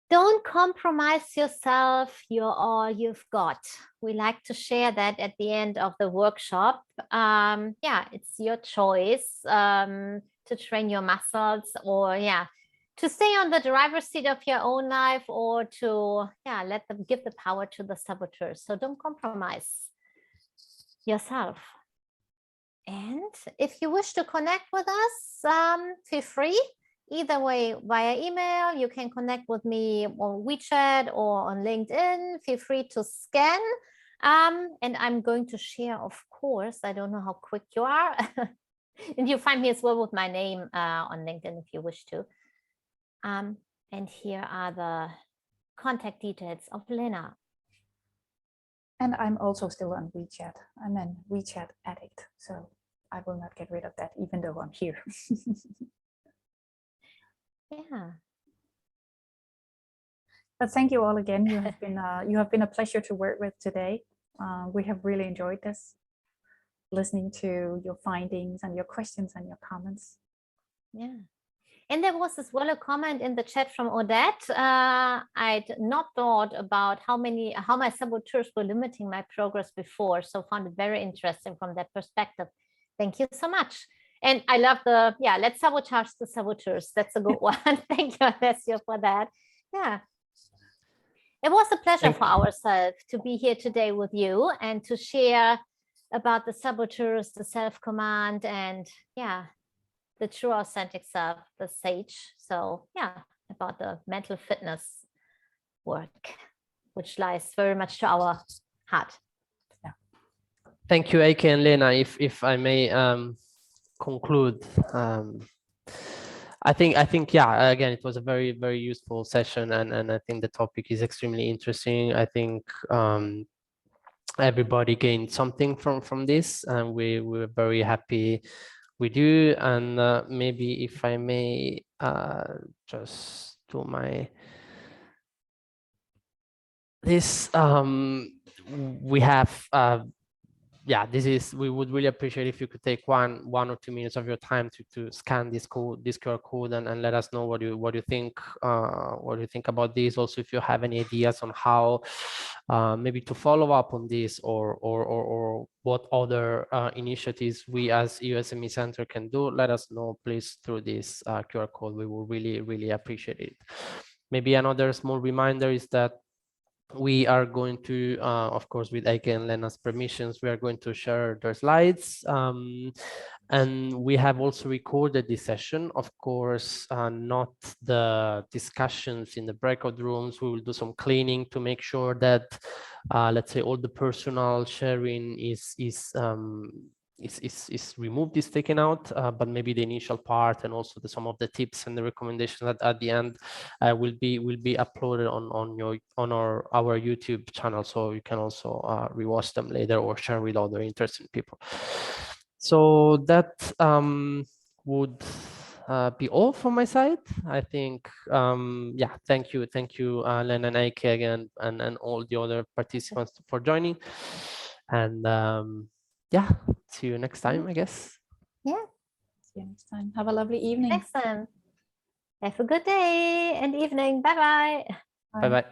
don't compromise yourself. You're all you've got. We like to share that at the end of the workshop. Yeah, it's your choice to train your muscles, or to stay on the driver's seat of your own life, or to let them give the power to the saboteurs. So don't compromise yourself. And if you wish to connect with us, feel free. Either way, via email, you can connect with me on WeChat or on LinkedIn. Feel free to scan. And I'm going to share, of course. I don't know how quick you are. And you find me as well with my name on LinkedIn if you wish to. And here are the contact details of Lena. And I'm also still on WeChat. I'm an WeChat addict, so I will not get rid of that, even though I'm here. Yeah. But thank you all again. You have been a pleasure to work with today. We have really enjoyed this, listening to your findings and your questions and your comments. Yeah. And there was as well a comment in the chat from Odette. I'd not thought about how my saboteurs were limiting my progress before, so found it very interesting from that perspective. Thank you so much. And I love let's sabotage the saboteurs. That's a good one. Thank you, Alessio, for that. Yeah. It was a pleasure for ourselves to be here today with you and to share about the saboteurs, the self-command, and the true authentic self, the sage. So about the mental fitness work, which lies very much to our heart. Yeah. Thank you, Heike and Lena. If I may conclude, I think yeah, again, it was a very, very useful session, and I think the topic is extremely interesting. I think everybody gained something from this, and we're very happy with you. And maybe if I may just do my this we have yeah, we would really appreciate if you could take one or 2 minutes of your time to scan this QR code, and let us know what you think about this. Also, if you have any ideas on how maybe to follow up on this, or what other initiatives we as USME Center can do, let us know, please, through this QR code. We will really appreciate it. Maybe another small reminder is that we are going to, of course, with Eike and Lena's permissions, we are going to share their slides. And we have also recorded this session, of course, not the discussions in the breakout rooms. We will do some cleaning to make sure that, let's say, all the personal sharing is removed, is taken out, but maybe the initial part and also some of the tips and the recommendations at the end will be uploaded on our YouTube channel, so you can also rewatch them later or share with other interested people. So that would be all from my side. I think yeah, thank you Elena and Eike again, and all the other participants for joining, and yeah, see you next time, I guess. Yeah. See you next time. Have a lovely evening. Excellent. Have a good day and evening. Bye-bye. Bye bye.